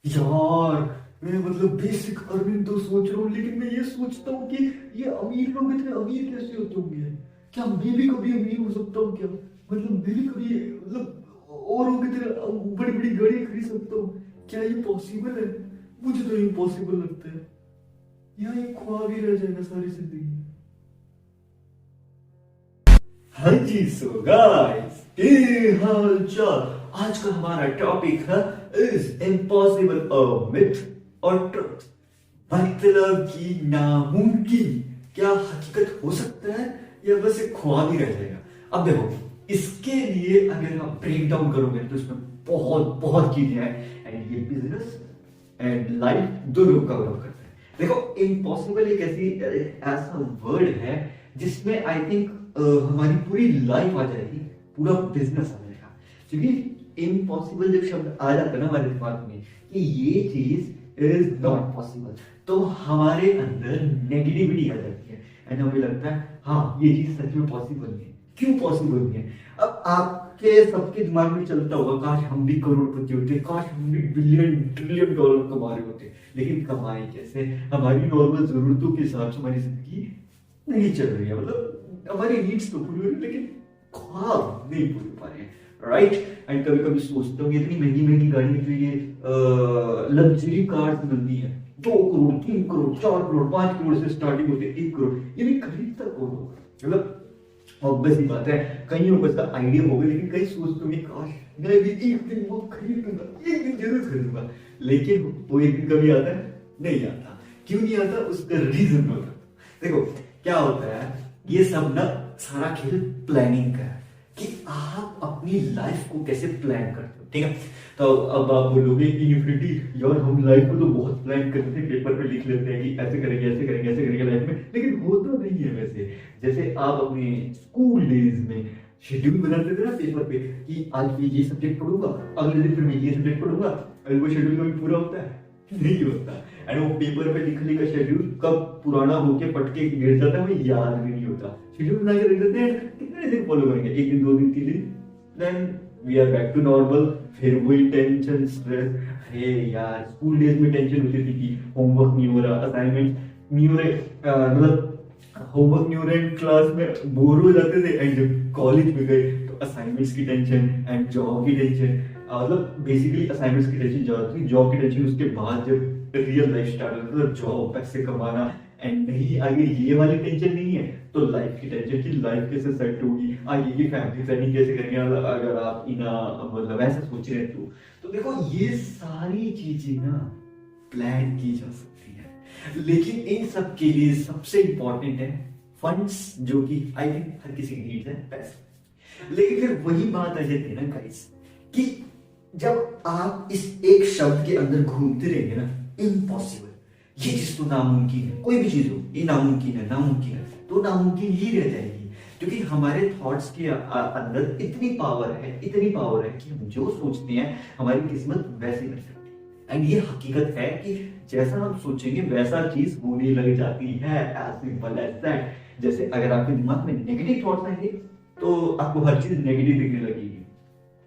यार मैं मतलब बेसिक अर्निंग तो सोच रहा हूँ, लेकिन मैं ये सोचता हूँ कि ये अमीर लोग इतने अमीर कैसे होते होंगे। क्या मैं भी कभी अमीर हो सकता हूँ क्या? मतलब मैं भी कभी मतलब औरों की तरह बड़ी बड़ी गाड़ियां खरीद सकता हूँ? क्या ये पॉसिबल है? मुझे तो इम्पॉसिबल लगता है। या ये ख्वाब ही रह जाएगा सारी जिंदगी। हाँ जी, सो गाइस, ये हाल चाल। आज का हमारा टॉपिक है, इज इम्पॉसिबल अ मिथ और ट्रुथ? मतलब कि नामुमकिन क्या हकीकत हो सकता है या बस एक ख्वाब ही रह जाएगा? अब देखो, इसके लिए अगर आप ब्रेक डाउन करोगे तो इसमें बहुत बहुत चीजें हैं, एंड ये बिजनेस एंड लाइफ दोनों कवर अप करता है। देखो, इम्पॉसिबल एक ऐसी ऐसा वर्ड है जिसमें आई थिंक हमारी पूरी लाइफ आ जाएगी, पूरा बिजनेस आ जाएगा। क्योंकि इम्पॉसिबल जब शब्द आ जाता है ना हमारे दिमाग में कि ये चीज इज नॉट पॉसिबल, तो हमारे अंदर नेगेटिविटी आ जाती है एंड हमें लगता है हाँ ये चीज सच में पॉसिबल नहीं है। क्यों पॉसिबल नहीं है? अब आपके सबके दिमाग में चलता होगा, काश हम भी करोड़पति होते, काश हम भी बिलियन ट्रिलियन डॉलर कमा रहे होते। लेकिन कमाए कैसे? हमारी नॉर्मल जरूरतों के हिसाब से हमारी जिंदगी नहीं चल रही है। मतलब हमारी नीड्स तो पूरी हो रही है, लेकिन ख्वाब नहीं पूरे हो पा रहे हैं, राइट? एंड कभी कभी सोचता हूँ, इतनी महंगी महंगी गाड़ी जो ये लग्जरी कार्स मिलती है, 2 करोड़, 3 करोड़, 4 करोड़, 5 करोड़ से स्टार्टिंग होती है, 1 करोड़, ये भी खरीदता कौन होगा? मतलब ऑब्वियस ही बात है, कईयों को इसका आइडिया होगा, लेकिन कई सोचते होंगे काश मैं भी एक दिन वो खरीदूंगा, एक दिन जरूर खरीदूंगा। लेकिन वो एक दिन कभी आता है? नहीं आता। क्यों नहीं आता? उसका रीजन होता है। देखो क्या होता है, ये सब ना सारा खेल प्लानिंग का है कि आप अपनी लाइफ को कैसे प्लान करते हो, ठीक है? तो अब आप बोलोगे इन्फिनिटी, यार हम लाइफ को तो बहुत प्लान करते थे, पेपर पे लिख लेते हैं कि ऐसे करेंगे ऐसे करेंगे ऐसे करेंगे लाइफ में, लेकिन होता नहीं है वैसे। जैसे आप अपने स्कूल डेज में शेड्यूल बनाते थे ना पेपर पे कि आज मैं ये सब्जेक्ट पढ़ूंगा, अगले दिन फिर मैं ये सब्जेक्ट पढ़ूंगा, और वो शेड्यूल कभी पूरा होता है? नहीं होता। एंड वो पेपर पे लिखने का शेड्यूल कब पुराना होके पट के गिर जाता है वो याद भी नहीं होता। शेड्यूल बना के रख देते हैं, कितने दिन फॉलो करेंगे? 1 दिन, 2 दिन, 3 दिन, then we are back to normal. फिर वही टेंशन, स्ट्रेस। अरे यार, स्कूल डेज में टेंशन होती थी कि होमवर्क नहीं हो रहा, असाइनमेंट नहीं हो रहे, मतलब होमवर्क नहीं हो रहे, क्लास में बोर हो जाते थे। एंड जब कॉलेज में गए तो असाइनमेंट्स की टेंशन एंड जॉब की टेंशन, मतलब बेसिकली असाइनमेंट्स की टेंशन ज्यादा थी, जॉब की टेंशन उसके बाद जब रियल लाइफ स्टार्ट होता है, मतलब जॉब, पैसे कमाना, एंड नहीं आगे ये वाली टेंशन नहीं है तो लाइफ की टेंशन कि लाइफ कैसे सेट होगी, आगे की फैमिली प्लानिंग कैसे करेंगे, अगर आप इना मतलब ऐसा सोच रहे हो तो देखो ये सारी चीजें ना प्लान की जा सकती है। लेकिन इन सब के लिए सबसे इंपॉर्टेंट है फंड्स, जो कि आई थिंक हर किसी की नीड्स है, पैसे। लेकिन फिर वही बात आ जाती है ना गाइस कि जब आप इस एक शब्द के अंदर घूमते रहेंगे ना, इम्पॉसिबल, ये चीज तो नामुमकिन है, कोई भी चीज हो ये नामुमकिन है, नामुमकिन है, तो नामुमकिन ही रह जाएगी। क्योंकि हमारे थॉट्स के अंदर इतनी पावर है, इतनी पावर है कि हम जो सोचते हैं हमारी किस्मत वैसे कर सकती है। एंड ये हकीकत है कि जैसा हम सोचेंगे वैसा चीज होने लग जाती है, एज सिंपल एज दैट। जैसे अगर आपके दिमाग में नेगेटिव थॉट्स आएंगे तो आपको हर चीज नेगेटिव दिखने लगेगी।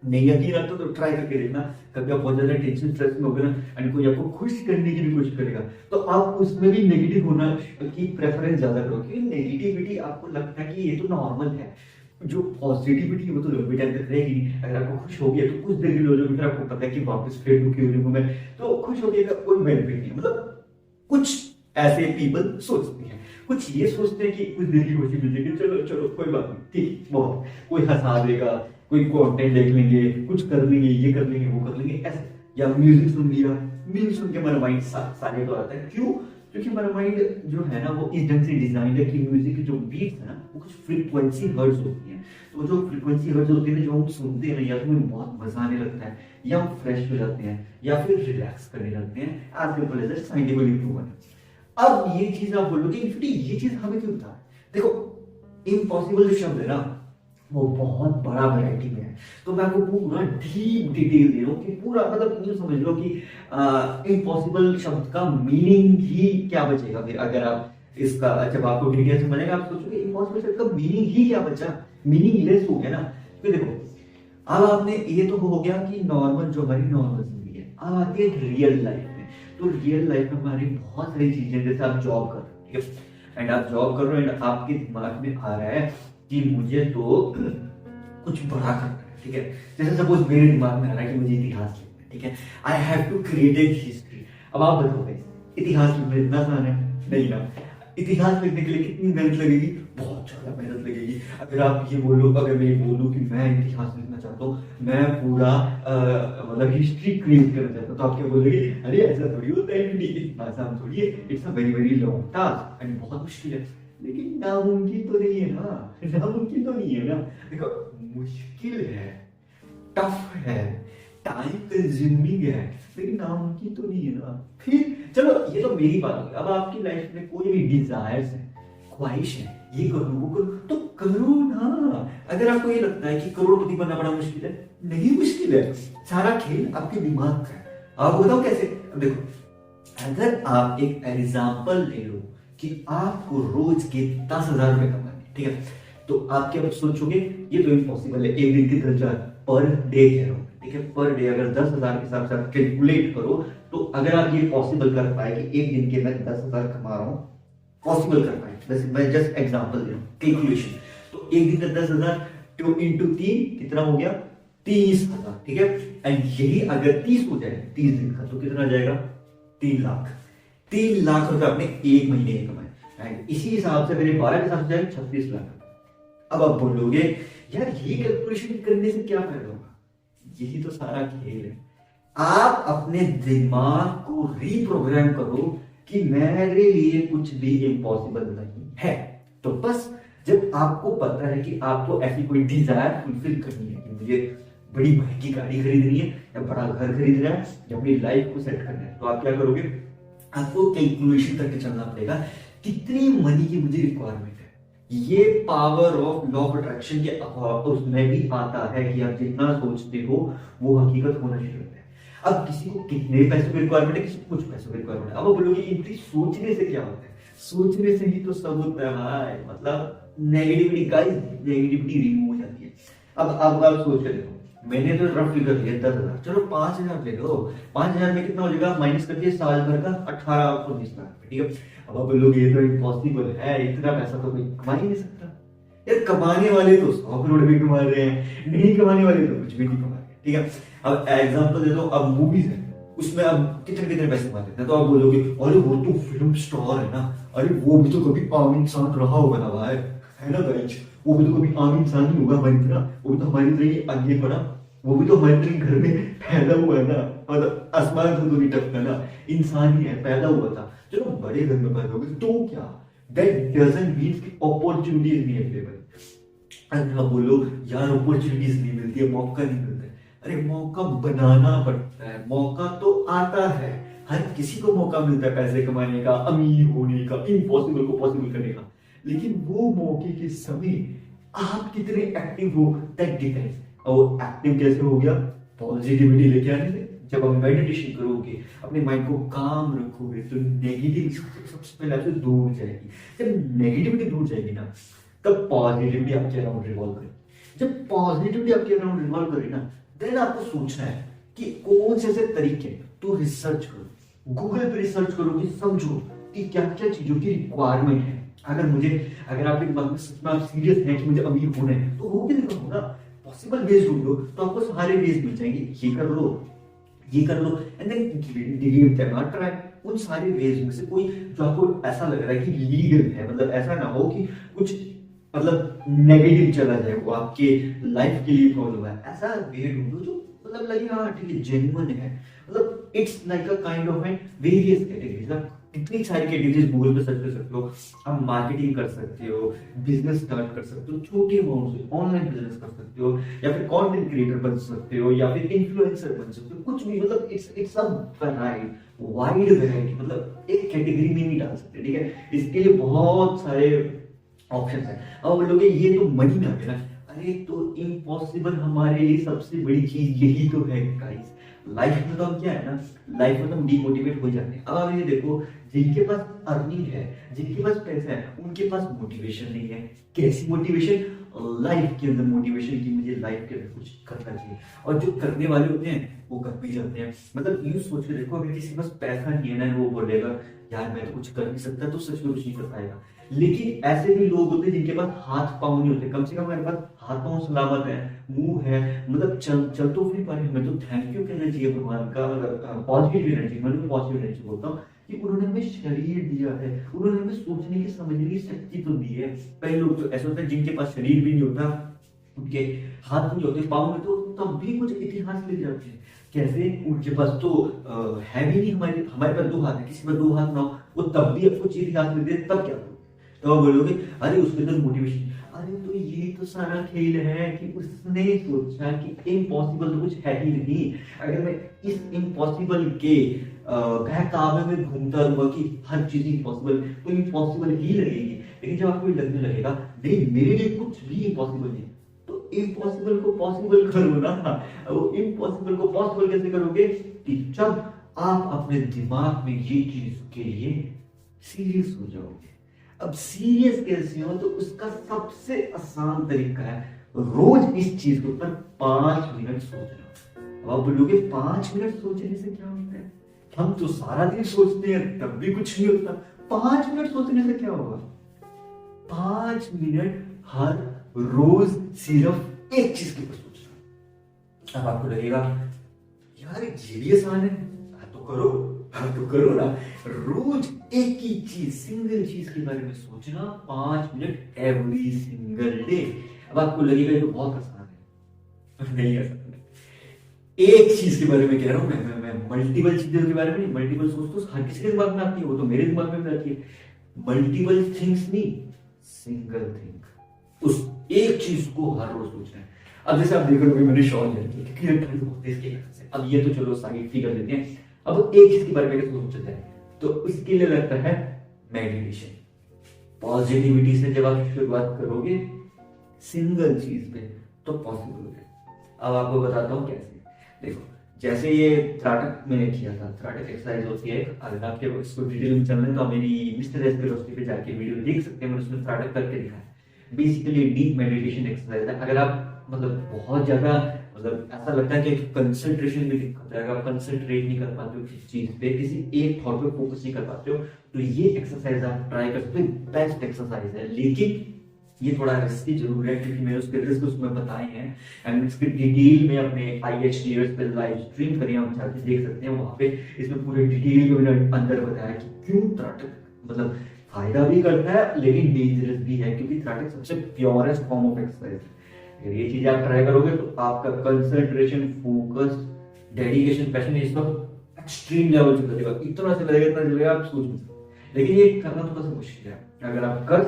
नहीं यकीन आता तो ट्राई करके देखना, कभी आप बहुत ज्यादा टेंशन स्ट्रेस में होगे ना एंड कोई आपको खुश करने की भी कोशिश करेगा तो आप उसमें भी नेगेटिव होना की प्रेफरेंस ज्यादा करो, क्योंकि नेगेटिविटी आपको लगता है कि ये तो नॉर्मल है। जो पॉजिटिविटी है वो तो लंबे टाइम तक रहेगी नहीं। अगर आपको खुश हो गया तो कुछ देर के लिए हो जाएगी, फिर आपको पता है कि वापस फिर दुखी हो जाऊंगा मैं, तो खुश हो गया का कोई बेनिफिट नहीं है। मतलब कुछ ऐसे पीपल सोचते हैं, कुछ ये सोचते हैं कि कुछ देर की खुशी मिल जाएगी, चलो चलो कोई बात नहीं, ठीक बहुत, कोई हंसा देगा, कोई कंटेंट देख लेंगे, कुछ कर लेंगे, ये कर लेंगे, वो कर लेंगे, ऐसे। या म्यूजिक सुन लिया, म्यूजिक सुन के हमारा माइंड साइलेंट हो जाता है। क्यों? क्योंकि हमारा माइंड जो है ना वो इस ढंग से डिजाइन है कि म्यूजिक की जो बीट्स है ना वो कुछ फ्रीक्वेंसी हर्ट्ज होती है। तो जो फ्रीक्वेंसी हर्ट्ज होती है जो हम सुनते हैं ना, या तो हमें बहुत मजा आने लगता है, या हम फ्रेश हो जाते हैं, या फिर रिलैक्स करने लगते हैं। As simple as scientifically proven है। अब ये चीज आप बोलोगे ये चीज हमें क्यों बता रहा है? देखो, इम्पॉसिबल जो शब्द है ना वो बहुत बड़ा वैरायटी में है, तो मैं आपको पूरा डीप डिटेल दे रहा हूँ कि पूरा मतलब यूँ समझ लो कि इम्पॉसिबल शब्द का मीनिंग ही क्या बचेगा फिर अगर आप इसका, जब आपको डिटेल समझेगा आप सोचोगे इम्पॉसिबल शब्द का मीनिंग ही क्या बचा, मीनिंगलेस हो गया ना। तो देखो, अब आपने ये तो हो गया कि नॉर्मल जो हमारी नॉर्मल जिंदगी है। अब आती है रियल लाइफ में। तो रियल लाइफ में हमारी बहुत सारी चीजें, जैसे आप जॉब कर रहे हो, ठीक है, एंड आप जॉब कर रहे हो एंड आपके दिमाग में आ रहा है कि मुझे तो कुछ बड़ा करना है, ठीक है। जैसे सपोज मेरे दिमाग में आ रहा है कि मुझे इतिहास लिखना है, ठीक है, I have to create a history. अब आप बताओ भाई, इतिहास लिखना इतना आसान है? नहीं ना। इतिहास लिखने के लिए कितनी मेहनत लगेगी? बहुत ज्यादा मेहनत लगेगी। अगर आप ये बोलो, अगर मैं ये बोलूँ कि मैं इतिहास लिखना चाहता हूँ, मैं पूरा मतलब हिस्ट्री क्रिएट करना चाहता हूँ, तो आप क्या बोलोगे? अरे ऐसा थोड़ी होता है, इतना आसान थोड़ी है, it's a very very long task and बहुत मुश्किल है। लेकिन नामुमकिन तो नहीं है ना, नामुमकिन तो नहीं है ना। देखो, मुश्किल है, टफ है, टाइम कंज्यूमिंग है, लेकिन नामुमकिन तो नहीं है ना। फिर चलो, ये तो मेरी बात होगी। अब आपकी लाइफ में कोई भी डिजायर्स है, ख्वाहिश है, ये करो वो करो, तो करो ना। अगर आपको ये लगता है कि करोड़पति बनना बड़ा मुश्किल है, नहीं मुश्किल है, सारा खेल आपके दिमाग का है। आपको बताओ कैसे? अब देखो, अगर आप एक एग्जाम्पल ले लो कि आपको रोज के 10,000 रुपए कमाने, ठीक है, तो आप क्या सोचोगे? ये तो इम्पॉसिबल है, एक दिन के 10,000 पर डे कह रहा हूं, ठीक है, पर डे अगर 10,000 के हिसाब से आप कैलकुलेट करो, तो अगर आप ये पॉसिबल कर पाए कि एक दिन के मैं 10,000 कमा रहा हूं, पॉसिबल कर पाए, वैसे मैं जस्ट एग्जांपल दे रहा हूं, कैलकुलेशन, तो एक दिन का 10,000 टू इंटू 3 कितना हो गया? 30,000, ठीक है। एंड यही अगर 30 हो जाए 30 दिन का, तो कितना आ जाएगा? 3 लाख। 3 लाख रुपए आपने एक महीने में कमाए, एंड इसी हिसाब से मेरे 12 के साथ जाए 36 लाख। अब आप बोलोगे यार ये कैलकुलेशन करने से क्या फायदा होगा? यही तो सारा खेल है। आप अपने दिमाग को रीप्रोग्राम करो कि मेरे लिए कुछ भी इम्पॉसिबल नहीं है। तो बस जब आपको पता है कि आपको ऐसी कोई डिजायर फुलफिल करनी है कि मुझे बड़ी महंगी गाड़ी खरीदनी है या बड़ा घर खरीदना है या अपनी लाइफ को सेट करना है, तो आप क्या करोगे? आपको कैलकुलेशन करके चलना पड़ेगा कितनी मनी की मुझे रिक्वायरमेंट है। ये power of law of attraction के उसमें भी आता है कि आप जितना सोचते हो वो हकीकत होना शुरू होता है। अब किसी को कितने पैसों की रिक्वायरमेंट है, किसी को कुछ पैसों की रिक्वायरमेंट है। अब आप बोलोगे इनकी सोचने से क्या होता है? सोचने से ही तो सब होता है भाई, मतलब नेगेटिविटी का, नेगेटिविटी रिमूव हो जाती है। अब आप सोच कर देखो, मैंने तो रफ फिगर लिया 10,000, चलो 5,000 ले लो। 5,000 में कितना हो जाएगा? माइनस करके साल भर का 18-19 लाख, ठीक है। अब आप बोलोगे ये तो इम्पॉसिबल है, इतना पैसा तो कोई कमा ही नहीं सकता। यार कमाने वाले तो 100 करोड़ भी कमा रहे हैं, नहीं कमाने वाले तो कुछ भी नहीं कमा रहे, ठीक है। अब एग्जांपल दे दो, अब मूवीज है, उसमें अब कितने कितने पैसे कमाते हैं, तो आप बोलोगे अरे वो तो फिल्म स्टार है ना, अरे वो भी तो कभी आम इंसान रहा होगा ना भाई, है ना गाइस, वो भी तो कभी आम इंसान ही होगा हमारी तरह, वो भी तो हमारी तरह ही आगे बढ़ा, वो भी तो हमारी तरह घर में पैदा हुआ है ना, मतलब आसमान से तो नहीं टपका ना, इंसान ही है, पैदा हुआ था। चलो बड़े घर में पैदा हो गए तो क्या, दैट डजंट मीन कि अपॉर्चुनिटीज नहीं अवेलेबल। अगर आप बोलो यार अपॉर्चुनिटीज नहीं मिलती है, मौका नहीं मिलता है, अरे मौका बनाना पड़ता है, मौका तो आता है, हर किसी को मौका मिलता है पैसे कमाने का, अमीर होने का, इम्पॉसिबल को पॉसिबल करने का, लेकिन वो मौके के समय आप कितने एक्टिव हो, दैट डिपेंड्स। और एक्टिव कैसे हो गया? पॉजिटिविटी लेके आने से। जब आप मेडिटेशन करोगे, अपने माइंड को काम रखोगे, तो नेगेटिविटी सबसे पहले आपसे दूर जाएगी। जब नेगेटिविटी दूर जाएगी ना, तब पॉजिटिविटी आपके अराउंड रिवॉल्व करेगी। जब पॉजिटिविटी आपके अराउंड रिवॉल्व करेगी ना, देन आपको सोचना है कि कौन से ऐसे तरीके, तो रिसर्च करो, गूगल पे रिसर्च करो कि समझो कि क्या क्या चीजों की रिक्वायरमेंट है। अगर आपके दिमाग में सच में आप सीरियस हैं कि मुझे अमीर होना है, तो हो भी दिखाओ ना, पॉसिबल वेज ढूंढो, तो आपको सारे वेज मिल जाएंगे, ये कर लो, ये कर लो, and then give them a try. उन सारे वेज में से कोई जो आपको ऐसा लग रहा है कि लीगल है, मतलब ऐसा ना हो कि कुछ मतलब नेगेटिव चला जाए, वो आपके लाइफ के लिए प्रॉब्लम है, ऐसा वे ढूंढो जो मतलब लगे हाँ ठीक है, जेन्युइन है, मतलब it's like a kind of and various categories. आप इतनी सारी कैटेगरीज गूगल पे सर्च कर सकते हो, आप मार्केटिंग कर सकते हो, बिजनेस स्टार्ट कर सकते हो, छोटे अमाउंट से ऑनलाइन बिजनेस कर सकते हो, या फिर कंटेंट क्रिएटर बन सकते हो, या फिर इन्फ्लुएंसर बन सकते हो, कुछ भी, मतलब इट्स अ वाइड वैरायटी, मतलब एक कैटेगरी में नहीं डाल सकते, ठीक है। इसके लिए बहुत सारे ऑप्शन है। अब बोलोगे ये तो मनी ना है ना, अरे तो इम्पॉसिबल हमारे लिए सबसे बड़ी चीज यही तो है गाइस। लाइफ में तो हम क्या है ना, लाइफ में तो हम डिमोटिवेट हो जाते हैं। अब आप ये देखो, जिनके पास अर्निंग है, जिनके पास पैसा है, उनके पास मोटिवेशन नहीं है। कैसी मोटिवेशन? लाइफ के अंदर मोटिवेशन की मुझे लाइफ के अंदर कुछ करना चाहिए। और जो करने वाले होते हैं वो कर भी जाते हैं। मतलब यूं सोच के देखो, अगर किसी के पास पैसा नहीं है ना, वो बोलेगा यार मैं तो कुछ कर नहीं सकता, तो सच में कुछ नहीं कर पाएगा। लेकिन ऐसे भी लोग होते हैं जिनके पास हाथ पाँव नहीं होते, कम से कम मेरे पास हाथ पाँव सलामत है, मुंह है, मतलब चल तो भी पाए, हमें तो थैंक यू कहना चाहिए भगवान का, मतलब पॉजिटिव एनर्जी, मतलब पॉजिटिव एनर्जी बोलता हूँ कि उन्होंने हमें शरीर दिया है, उन्होंने हमें सोचने की समझने की शक्ति तो दी है। कई लोग तो ऐसे होते हैं जिनके पास शरीर भी नहीं होता, उनके हाथ नहीं होते, पाँव में, तो तब भी कुछ इतिहास लिख जाते हैं। कैसे? उनके पास तो है भी नहीं, हमारे हमारे पास दो हाथ है, किसी पर दो हाथ ना हो, वो तब भी कुछ इतिहास लिख दे, तब क्या हो? तो आप बोलोगे अरे उसके अंदर मोटिवेशन, अरे तो ये तो सारा खेल है कि उसने सोचा कि इम्पॉसिबल तो कुछ है ही नहीं। अगर मैं इस इम्पॉसिबल के बहकावे में घूमता रहूंगा कि हर चीज इम्पॉसिबल, तो इम्पॉसिबल ही लगेगी। लेकिन जब आपको लगने लगेगा नहीं मेरे लिए कुछ भी इम्पॉसिबल नहीं, तो इम्पॉसिबल को पॉसिबल करो ना। वो इम्पॉसिबल को पॉसिबल कैसे करोगे? कि जब आप अपने दिमाग में ये चीज के लिए सीरियस हो जाओगे। अब सीरियस कैसे हो? तो उसका सबसे आसान तरीका है रोज इस चीज के ऊपर 5 मिनट सोचना। अब आप बोलोगे 5 मिनट सोचने से क्या होता है? हम तो सारा दिन सोचते हैं तब भी कुछ नहीं होता। 5 मिनट सोचने से क्या होगा? 5 मिनट हर रोज सिर्फ एक चीज के ऊपर सोचना। अब आपको लगेगा यार ये भी आसान है, तो करो ना। रोज एक ही चीज, सिंगल चीज के बारे में सोचना 5 मिनट एवरी सिंगल डे। अब आपको लगेगा ये तो बहुत आसान है, नहीं आसान है। एक चीज के बारे में कह रहा हूं मैं मल्टीपल चीजों के बारे में नहीं। मल्टीपल सोच तो हर किसी के दिमाग में आती है, वो तो मेरे दिमाग में भी आती है। मल्टीपल थिंग्स नहीं, सिंगल थिंग, उस एक चीज को हर रोज सोचना है। अब जैसे आप देख रहे हो मैंने शॉल ले रखी है क्योंकि ये ठंड बहुत तेज की वजह से। अब ये तो चलो साइड कर देते हैं। अब एक चीज के बारे में सोचा जाए तो उसके लिए लगता है मेडिटेशन। पॉजिटिविटी से जब आप शुरुआत करोगे सिंगल चीज पे तो पॉसिबल हो जाए। अब आपको बताता हूँ कैसे। देखो जैसे ये त्राटक मैंने किया था, त्राटक एक्सरसाइज होती है। अगर आपके इसको डिटेल में चलना है तो मेरी मिस्टर एस फिलोसफी पे जाके वीडियो देख सकते हैं, मैंने उसमें त्राटक करके दिखाया है। बेसिकली डीप मेडिटेशन एक्सरसाइज है। अगर आप मतलब बहुत ज्यादा मतलब ऐसा लगता है कि कंसंट्रेशन में दिक्कत है, अगर आप कंसंट्रेट नहीं कर पाते हो किसी चीज पे, किसी एक थॉट पे फोकस नहीं कर पाते हो, तो ये एक्सरसाइज आप ट्राई कर सकते हो। बेस्ट एक्सरसाइज है, लेकिन ये थोड़ा रिस्की जरूर है क्योंकि मैंने उसके रिस्क उसमें बताए हैं एंड इसके डिटेल में अपने IHDS पे लाइव स्ट्रीम करें, आप जाके देख सकते हैं। वहां पे इसमें पूरे डिटेल में मैंने अंदर बताया कि क्यों त्राटक मतलब फायदा भी करता है लेकिन डेंजरस भी है, क्योंकि त्राटक सबसे प्योरेस्ट फॉर्म ऑफ एक्सरसाइज है। अगर ये चीज आप ट्राई करोगे तो आपका कंसंट्रेशन, फोकस, डेडिकेशन, पैशन इस वक्त एक्सट्रीम लेवल से चलेगा। इतना चलेगा आप सोच नहीं सकते। लेकिन ये करना थोड़ा सा मुश्किल है। अगर आप कर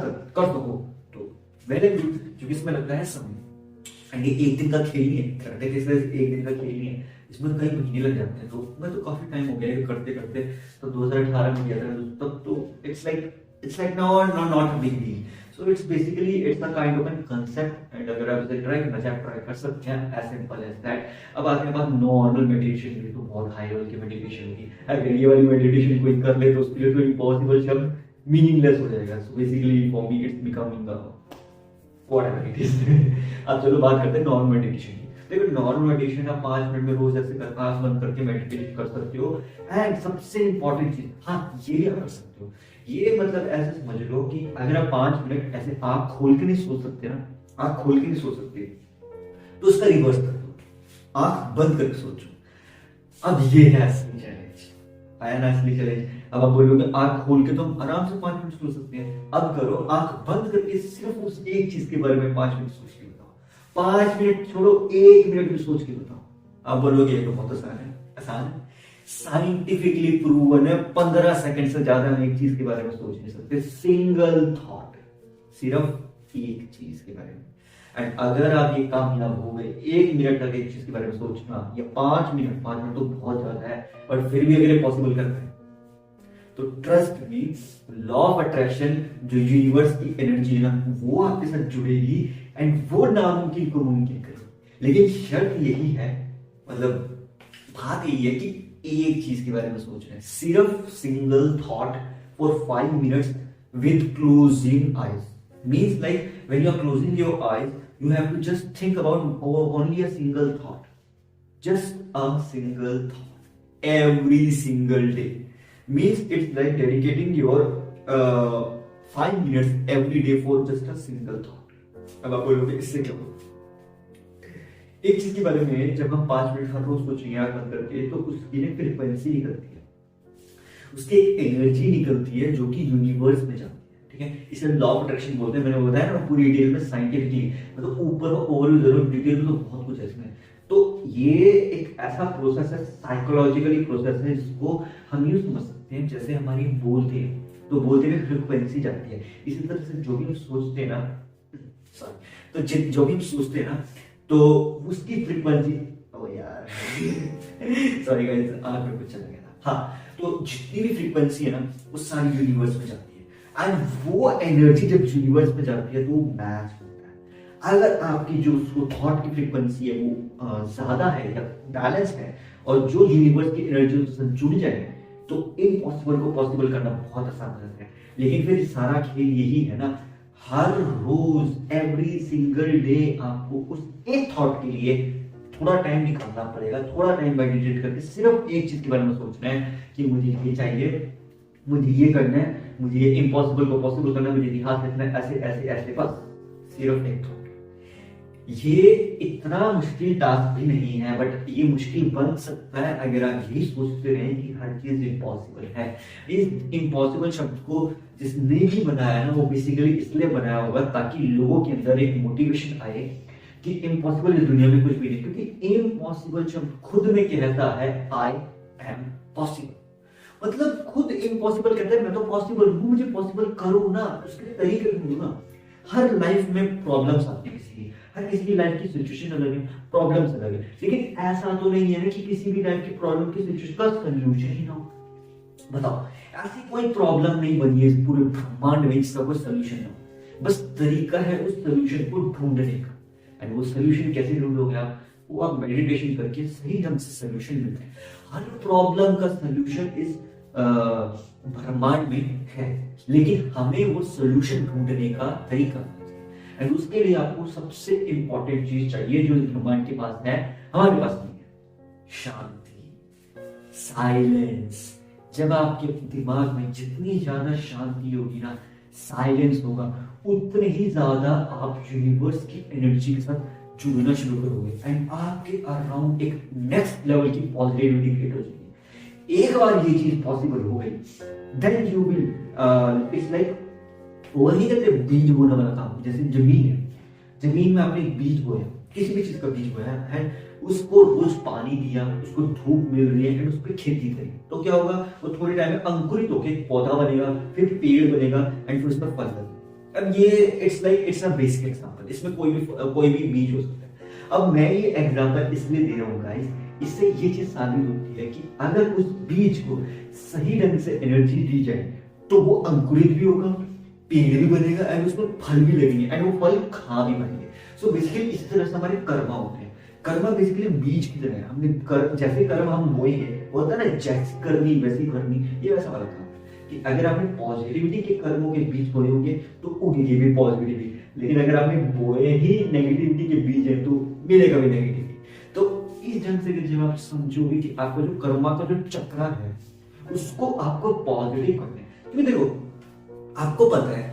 सको तो वेरी गुड, क्योंकि इसमें लगता है समय। एंड ये एक दिन का खेल नहीं है, कराटे के एक्सरसाइज एक दिन का खेल नहीं है, इसमें कई महीने लग जाते हैं। तो मैं तो काफी टाइम हो गया करते करते, तो 2018 में गया था तब तो it's like not a big deal. So it's basically it's a kind of a concept and अगर आप इसे ट्राई करना चाहे ट्राई कर सकते हैं, as simple as that। अब आते हैं बात नॉर्मल मेडिटेशन की, तो बहुत हाई लेवल की मेडिटेशन की। अगर ये वाली मेडिटेशन कोई कर ले तो उसके लिए तो इम्पॉसिबल शब्द मीनिंगलेस हो जाएगा। So basically for me it's becoming whatever it is। अब चलो बात करते हैं नॉर्मल मेडिटेशन की। देखो नॉर्मल मेडिटेशन आप 5 मिनट में रोज ऐसे करना, आंख बंद करके मेडिटेशन कर सकते हो। एंड सबसे इंपॉर्टेंट चीज, हाँ ये भी कर सकते हो, ये मतलब ऐसे समझ लो कि अगर आप 5 मिनट ऐसे आंख खोल के नहीं सोच सकते ना, आंख खोल के नहीं सोच सकते, तो उसका रिवर्स कर दो, आंख बंद करके सोचो। अब ये है असली चैलेंज, आया ना असली चैलेंज। अब आप बोलोगे आंख खोल के तो हम आराम से 5 मिनट सोच सकते हैं। अब करो आंख बंद करके सिर्फ उस एक चीज के बारे में 5 मिनट सोच के बताओ। 5 मिनट छोड़ो, 1 मिनट भी सोच के बताओ। आप बोलोगे ये तो बहुत आसान है। आसान है, साइंटिफिकली प्रूवन है। 15 सेकंड से ज्यादा हम एक चीज के बारे में सोच नहीं सकते, सिंगल थॉट, सिर्फ एक चीज के बारे में। एंड अगर आप ये कामयाब हो गए 1 मिनट तक एक चीज के बारे में सोचना, या 5 मिनट तो बहुत ज्यादा है, पर फिर भी अगर ये पॉसिबल करते हैं तो trust me, law of attraction जो यूनिवर्स की एनर्जी है ना, वो आपके साथ जुड़ेगी एंड वो नामुमकिन को मुमकिन करेगी। लेकिन शर्त यही है, मतलब बात यही है कि एक चीज के बारे में सोच रहे हैं, सिर्फ single thought for 5 minutes with closing eyes. Means like when you are closing your eyes, you have to just think about only a single thought, just a single thought every single day. Means it's like dedicating your 5 minutes every day for just a single thought. अब आप बोलोगे इससे क्या होगा? एक चीज के बारे में जब हम 5 मिनट हर रोज सोचेंगे आंख बंद करके, तो उसकी ना फ्रीक्वेंसी निकलती है, उसकी एक एनर्जी निकलती है जो कि यूनिवर्स में जाती है। ठीक है, इसे लॉ ऑफ अट्रैक्शन बोलते हैं। मैंने बताया ना पूरी डिटेल में साइंटिफिकली, मतलब ऊपर ओवरव्यू जरूर, डिटेल में तो बहुत कुछ है इसमें। तो ये एक ऐसा प्रोसेस है, साइकोलॉजिकली प्रोसेस है, जिसको हम यूं समझ सकते हैं जैसे हमारी बोलते हैं तो बोलते में फ्रीक्वेंसी जाती है। इसी तरह से जो भी हम सोचते हैं ना, सॉरी, तो जो भी हम सोचते हैं ना, तो उसकी फ्रीक्वेंसी, ओ यार सॉरी गाइस, आंख में कुछ चला गया था। हाँ, तो जितनी भी फ्रीक्वेंसी है ना, वो सारी यूनिवर्स में जाती है, एंड वो एनर्जी जब यूनिवर्स में जाती है तो वो मैच होता है। अगर आपकी जो उसको थॉट की फ्रीक्वेंसी है वो ज्यादा है या बैलेंस है, और जो यूनिवर्स की एनर्जी से जुड़ जाए, तो इम्पॉसिबल को पॉसिबल करना बहुत आसान हो जाता है। लेकिन फिर सारा खेल यही है ना, हर रोज एवरी सिंगल डे आपको उस एक थॉट के लिए थोड़ा टाइम निकालना पड़ेगा, थोड़ा टाइम मेडिटेट करके सिर्फ एक चीज के बारे में सोचना है कि मुझे ये चाहिए, मुझे ये करना है, मुझे ये इम्पॉसिबल को पॉसिबल करना है, मुझे ध्यान रखना है, ऐसे ऐसे ऐसे, बस सिर्फ एक थॉट। ये इतना मुश्किल टास्क भी नहीं है, बट ये मुश्किल बन सकता है अगर आप यही सोचते रहे कि हर चीज इम्पॉसिबल है। इस इम्पॉसिबल शब्द को जिसने भी बनाया ना, वो बेसिकली इसलिए बनाया होगा ताकि लोगों के अंदर एक मोटिवेशन आए कि इम्पॉसिबल इस दुनिया में कुछ भी नहीं। क्योंकि इम्पॉसिबल शब्द खुद में कहता है आई एम पॉसिबल, मतलब खुद इम्पॉसिबल कहता है मैं तो पॉसिबल हूं, मुझे पॉसिबल करो ना, उसके तरीके ढूंढो ना। हर लाइफ में प्रॉब्लम्स आती है, हर किसी की लाइफ की सिचुएशन अलग है, प्रॉब्लम्स अलग है, लेकिन ऐसा तो नहीं है ना कि किसी भी लाइफ की प्रॉब्लम की सिचुएशन का सॉल्यूशन ही ना हो। बताओ, ऐसी कोई प्रॉब्लम नहीं बनी है इस पूरे ब्रह्मांड में जिसका कोई सॉल्यूशन ना हो, बस तरीका है उस सॉल्यूशन को ढूंढने का। एंड वो सॉल्यूशन कैसे ढूंढोगे आप? वो आप मेडिटेशन करके सही ढंग से सॉल्यूशन मिलता है। हर प्रॉब्लम का सॉल्यूशन इस ब्रह्मांड में है, लेकिन हमें वो सॉल्यूशन ढूंढने का तरीका, एंड उसके लिए आपको सबसे इंपॉर्टेंट चीज चाहिए जो ब्रह्मांड के पास है, हमारे पास नहीं है, शांति, साइलेंस। जब आपके दिमाग में जितनी ज्यादा शांति होगी ना, साइलेंस होगा, उतने ही ज्यादा आप यूनिवर्स की एनर्जी के साथ जुड़ना शुरू करोगे, एंड आपके अराउंड एक नेक्स्ट लेवल की पॉजिटिविटी क्रिएट हो जाएगी। एक बार ये चीज पॉसिबल हो गई, then you will, it's like वही कहते बीज बोना वाला काम। जैसे जमीन है, जमीन में आपने एक बीज बोया, किसी भी चीज का बीज बोया है, उसको रोज पानी दिया, उसको धूप मिल रही है, उस पर खेती करी, तो क्या होगा? वो थोड़े टाइम में अंकुरित होकर पौधा बनेगा, फिर पेड़ बनेगा, एंड फिर उस पर फल लगेगा। अब ये इट्स अ बेसिक एग्जांपल, इसमें कोई भी बीज हो सकता है। अब मैं ये एग्जांपल इसलिए दे रहा हूँ गाइस, इससे ये चीज साबित होती है कि अगर उस बीज को सही ढंग से एनर्जी दी जाए तो वो अंकुरित भी होगा, पेड़ भी बनेगा, एंड उसमें फल भी लगेंगे, एंड वो फल खा भी पाएंगे। सो बेसिकली इस तरह से हमारे कर्मा होते हैं। कर्मा बेसिकली बीज की तरह है, हमने जैसे कर्म हम बोएंगे, होता है ना जैसी करनी वैसी भरनी, ये वैसा वाला काम कि अगर आपने पॉजिटिविटी के कर्मों के बीज बोए होंगे तो उगेगी भी पॉजिटिविटी, लेकिन अगर आपने बोए ही नेगेटिविटी के बीज है तो मिलेगा भी नेगेटिविटी। तो इस ढंग से जब आप समझोगे कि आपका जो कर्मा का जो चक्र है उसको आपको पॉजिटिव करना है, क्योंकि देखो आपको पता है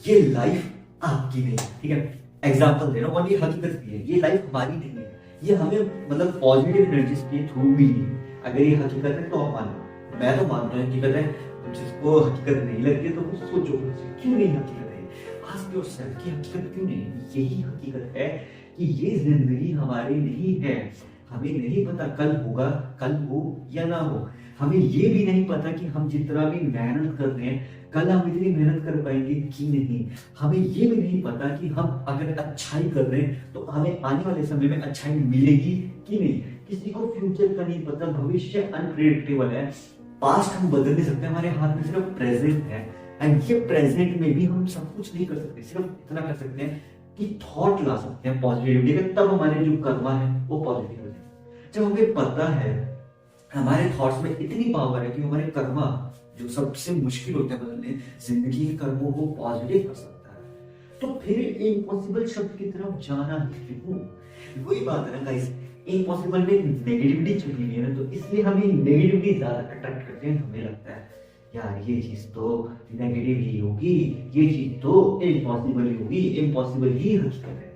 ये लाइफ आपकी नहीं है, ठीक है? एग्जांपल दे रहा हूं, और ये हकीकत भी है, ये लाइफ हमारी नहीं है, ये हमें मतलब पॉजिटिव एनर्जी के थ्रू मिली है। अगर ये हकीकत है तो आप मानो, मैं तो मानता हूँ हकीकत है। जिसको हकीकत नहीं लगती तो कुछ सोचो क्यों नहीं हकीकत है, आस्क योरसेल्फ कि हकीकत क्यों नहीं? यही हकीकत है कि ये जिंदगी हमारी नहीं है। हमें नहीं पता कल होगा, कल हो या ना हो। हमें ये भी नहीं पता कि हम जितना भी मेहनत कर रहे हैं कल हम इतनी मेहनत कर पाएंगे कि नहीं। हमें ये भी नहीं पता कि हम अगर अच्छाई कर रहे हैं तो हमें आने वाले समय में अच्छाई मिलेगी कि नहीं। किसी को फ्यूचर का नहीं पता, भविष्य अनप्रेडिक्टेबल है, पास्ट हम बदल नहीं सकते, हमारे हाथ में सिर्फ प्रेजेंट है। एंड ये प्रेजेंट में भी हम सब कुछ नहीं कर सकते, सिर्फ इतना कर सकते हैं कि थॉट ला सकते हैं पॉजिटिविटी का, तब हमारे जो कर्मा है वो पॉजिटिव हो जाए। जब हमें पता है हमारे थॉट्स में इतनी पावर है कि हमारे कर्मा जो सबसे मुश्किल होता है बदलने, जिंदगी के कर्मों को पॉजिटिव कर सकता है, तो फिर इम्पॉसिबल शब्द की तरफ जाना ही क्यों? वही बात है ना गाइस, इम्पॉसिबल में नेगेटिविटी छुपी हुई है ना, तो इसलिए हमें नेगेटिविटी ज्यादा अट्रैक्ट करते हैं। हमें लगता है यार ये चीज तो नेगेटिव ही होगी, ये चीज तो इम्पॉसिबल ही होगी, इम्पॉसिबल ही हकीकत है।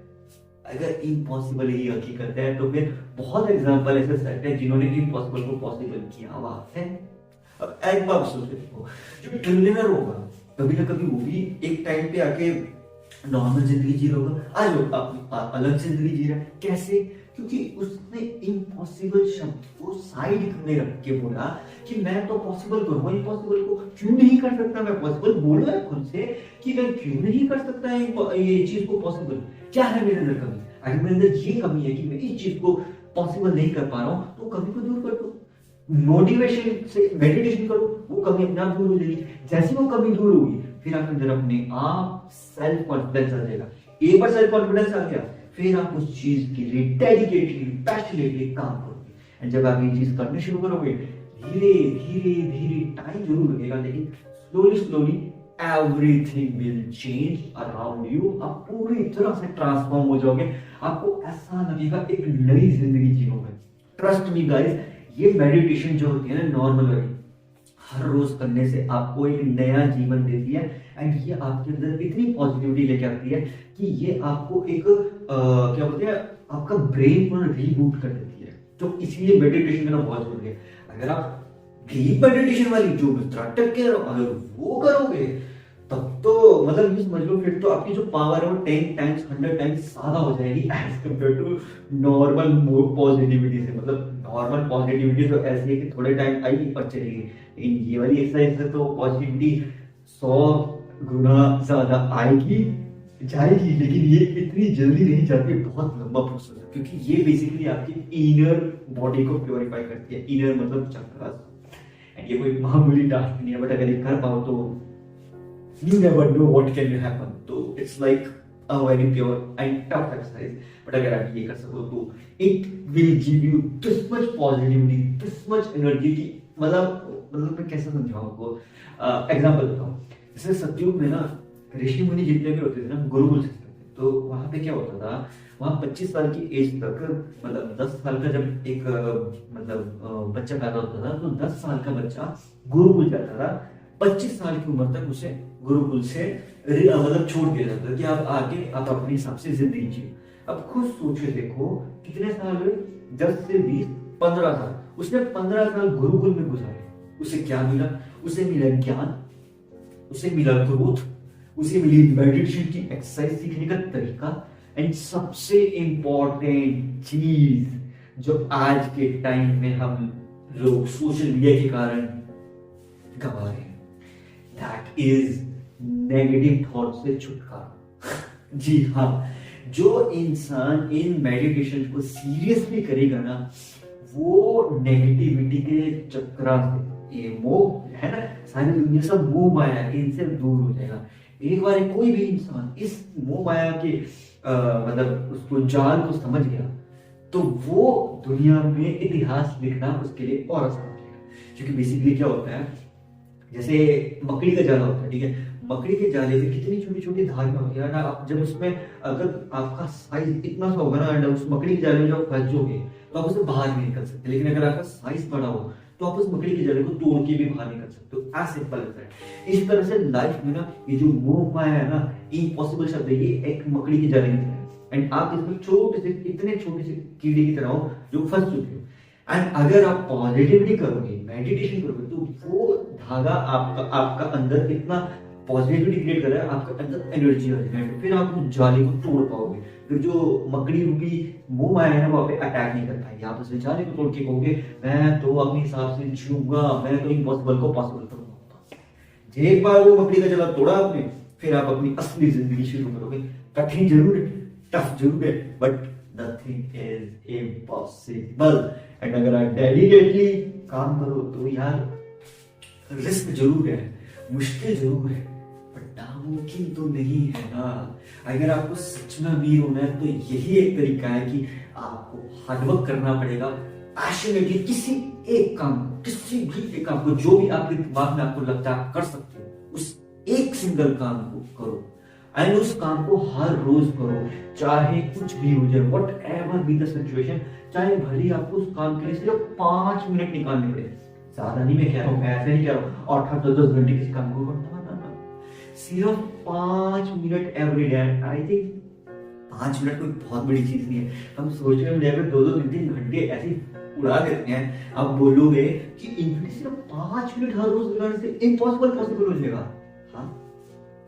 अगर इम्पॉसिबल ही हकीकत है तो फिर बहुत एग्जांपल ऐसे सेट है जिन्होंने इम्पॉसिबल को पॉसिबल किया हुआ है। अब एक बात सोच के देखो, जो ट्रिलियनर होगा कभी ना कभी वो भी एक टाइम पे आके नॉर्मल जिंदगी जी रहा होगा, आज वो अलग जिंदगी जी रहा है। कैसे? क्योंकि उसने इम्पॉसिबल शब्द को साइड में रख के बोला कि मैं तो पॉसिबल करूंगा, इम्पॉसिबल को क्यों नहीं कर सकता मैं पॉसिबल। बोलो है खुद से कि मैं क्यों नहीं कर सकता ये चीज को पॉसिबल। क्या है मेरे अंदर कमी? अगर मेरे अंदर ये कमी है कि मैं इस चीज को पॉसिबल नहीं कर पा रहा हूं, तो कमी को दूर कर दो। मोटिवेशन से मेडिटेशन करो, वो कमी अपने आप दूर हो जाएगी। जैसे वो कमी दूर होगी फिर आपके अंदर अपने आप सेल्फ कॉन्फिडेंस आ जाएगा। एक बार सेल्फ कॉन्फिडेंस आ गया फिर आप उस चीज के लिए डेडिकेटली पैशनेटली काम करोगे। एंड जब आप ये चीज करने शुरू करोगे, धीरे धीरे धीरे टाइम जरूर लगेगा, लेकिन slowly slowly everything will change around you. आप पूरी तरह से ट्रांसफॉर्म हो जाओगे। आपको ऐसा लगेगा एक नई जिंदगी जियोगे। ट्रस्ट मी गाइस, ये मेडिटेशन जो होती है ना नॉर्मल वाली, हर रोज करने से आपको एक नया जीवन देती है। एंड ये आपके अंदर इतनी पॉजिटिविटी लेके आती है कि ये आपको एक क्या बोलते हैं, आपका ब्रेन को रीबूट कर देती है। तो इसलिए मेडिटेशन करना बहुत जरूरी है। अगर आप डीप मेडिटेशन वाली जो अगर वो करोगे तब तो मतलब ये समझ लो फिर तो आपकी जो पावर है वो 10 टाइम्स 100 टाइम्स ज्यादा हो जाएगी as compare to normal positivity से। मतलब नॉर्मल पॉजिटिविटी तो ऐसी है कि थोड़े टाइम आई और चली गई, लेकिन ये वाली एक्सरसाइज से तो पॉजिटिविटी 100 गुना ज्यादा आएगी जाएगी। लेकिन ये इतनी जल्दी नहीं जाती, बहुत लंबा प्रोसेस है, क्योंकि ये बेसिकली आपकी इनर बॉडी को प्योरीफाई करती है। इनर मतलब चक्रास। एंड ये कोई मामूली टास्क नहीं है, बट अगर ये कर पाओ तो you never know what can happen. तो it's like a very pure and tough exercise. But अगर आप ये कर सको तो it will give you this much positivity, this much energy कि मतलब मैं कैसे समझाऊं आपको? एग्जाम्पल देता हूँ। जैसे सतयुग में ना ऋषि मुनि जितने भी होते थे ना गुरुकुल सिस्टम थे, तो वहां पे क्या होता था, वहां 25 साल की एज तक मतलब 10 साल का जब एक मतलब बच्चा पैदा होता था तो 10 साल का बच्चा गुरुकुल जाता था। 25 साल की उम्र तक उसे गुरुकुल से मतलब छोड़ दिया जाता है कि आप आगे आप अपने हिसाब से जिंदगी जियो। अब खुद सोचे देखो कितने साल हुए, 10 से 20 15 साल। उसने 15 साल गुरुकुल में गुजारे। उसे क्या मिला? उसे मिला ज्ञान, उसे मिला ग्रोथ, उसे मिली मेडिटेशन की एक्सरसाइज सीखने का तरीका। एंड सबसे इंपॉर्टेंट चीज जो आज के टाइम में हम लोग सोशल मीडिया के कारण गवा रहे हैं, दैट इज नेगेटिव थॉट से छुटकारा। जी हाँ, जो इंसान इन मेडिटेशन को सीरियसली करेगा ना, वो नेगेटिविटी के चक्कर से, ये मोह है ना, सारी दुनिया सब मोह माया इनसे दूर हो जाएगा। एक बार कोई भी इंसान इस मोह माया के मतलब उसको जाल को समझ गया तो वो दुनिया में इतिहास लिखना उसके लिए और आसान हो जाएगा। क्योंकि बेसिकली क्या होता है, जैसे मकड़ी का जाला होता है, ठीक है, मकड़ी के जाले से कितनी छोटी छोटी धारियां होती है ना। आप जब उसमें अगर आपका साइज इतना सा होगा ना, उस मकड़ी के जाले में जब फंस जाओगे तो आप उसे बाहर नहीं निकल सकते। लेकिन अगर आपका साइज बड़ा हो तो आप उस मकड़ी के जाले को तोड़ के भी बाहर निकल सकते हो। एज सिंपल है। इस तरह से लाइफ में ना ये जो मोह माया है ना, इम्पॉसिबल शब्द है, ये एक मकड़ी के जाले की तरह है। एंड आप इसमें छोटे से इतने छोटे से कीड़े की तरह हो जो फंस चुके हो। एंड अगर आप पॉजिटिविटी करोगे, मेडिटेशन करोगे, तो वो धागा आपका अंदर इतना पॉजिटिविटी क्रिएट कर रहा है, आपके अंदर एनर्जी आ जाएगी, फिर आप उस जाले को तोड़ पाओगे। फिर जो मकड़ी रूपी मोह माया है वो आप पे अटैक नहीं कर पाएगी। आप उस जाले को तोड़ के कहोगे मैं तो अपने हिसाब से जीऊंगा, मैं तो इम्पॉसिबल को पॉसिबल करूंगा। एक बार वो मकड़ी का जाला तोड़ा आपने, फिर आप अपनी असली जिंदगी शुरू करोगे। कठिन जरूर है, टफ जरूर है, but nothing is impossible. And अगर आप डेडिकेटली काम करो तो यार रिस्क जरूर है, मुश्किल जरूर है, पर नामुमकिन तो नहीं है ना। अगर आपको सच में अमीर होना है तो यही एक तरीका है कि आपको हार्डवर्क करना पड़ेगा, पैशनेटली किसी एक काम को, किसी भी एक काम को, जो भी आपके दिमाग में आपको लगता है आप कर सकते हो, उस एक सिंगल काम को करो। एंड उस काम को हर रोज करो, चाहे कुछ भी हो जाए, what ever be the situation, चाहे भले आपको उस काम के लिए सिर्फ 5 मिनट निकालने पड़े। ज्यादा नहीं मैं कह रहा हूँ, मैं ऐसे नहीं कह रहा हूँ और 10 घंटे किसी काम को करना, सिर्फ 5 minute every day. I think 5 minute कोई बहुत बड़ी चीज नहीं है। हम सोशल मीडिया पे 2-2, 3-3 घंटे ऐसे उड़ा देते हैं। आप बोलोगे कि इनफिनिटी सिर्फ 5 मिनट हर रोज लगाने से इम्पॉसिबल पॉसिबल हो जाएगा, हाँ,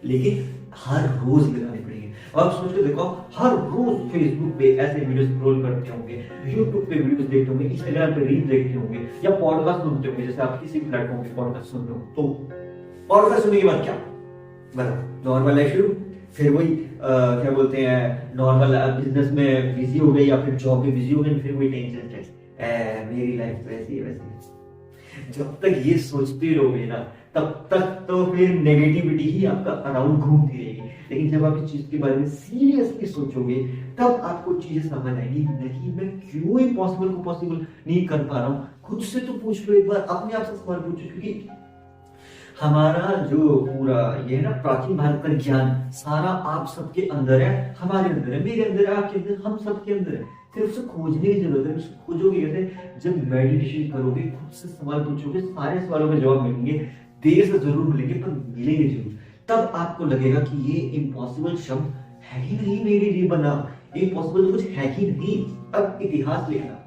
लेकिन हर रोज लगाने पड़ेंगे। और आप सोच के देखो, हर रोज फेसबुक पे ऐसे वीडियो स्क्रॉल करते होंगे, यूट्यूब पे वीडियोस देखते होंगे, इंस्टाग्राम पे रील देखते होंगे, या पॉडकास्ट सुनते होंगे। जैसे आप किसी भी प्लेटफॉर्म पे पॉडकास्ट सुन रहे हो, तो पॉडकास्ट सुनने के बाद क्या, मतलब नॉर्मल लाइफ शुरू, फिर वही क्या बोलते हैं, नॉर्मल बिजनेस में बिजी हो गए या फिर जॉब में बिजी हो गए, फिर वही टेंशन स्ट्रेस, मेरी लाइफ तो ऐसी है वैसी। जब तक ये सोचते रहोगे ना, तब तक तो फिर नेगेटिविटी ही आपका अराउंड घूमती रहेगी। लेकिन जब आप इस चीज के बारे में सीरियसली सोचोगे, तब आपको चीजें समझ आएगी, नहीं मैं क्यों इम्पॉसिबल को पॉसिबल नहीं कर पा रहा हूँ। खुद से तो पूछ लो एक बार, अपने आप से सवाल पूछो, क्योंकि हमारा जो पूरा ये है ना प्राचीन भारत का ज्ञान सारा आप सबके अंदर है, हमारे अंदर है, मेरे अंदर है, आपके अंदर, हम सबके अंदर है। सिर्फ उसे खोजने की जरूरत है। उसे खोजोगे कैसे? जब मेडिटेशन करोगे, खुद से सवाल पूछोगे, सारे सवालों के जवाब मिलेंगे, देर से जरूर मिलेंगे पर मिलेंगे जरूर। तब आपको लगेगा कि ये इम्पॉसिबल शब्द है ही नहीं मेरे लिए बना, इम्पॉसिबल कुछ है ही नहीं। अब इतिहास लिखना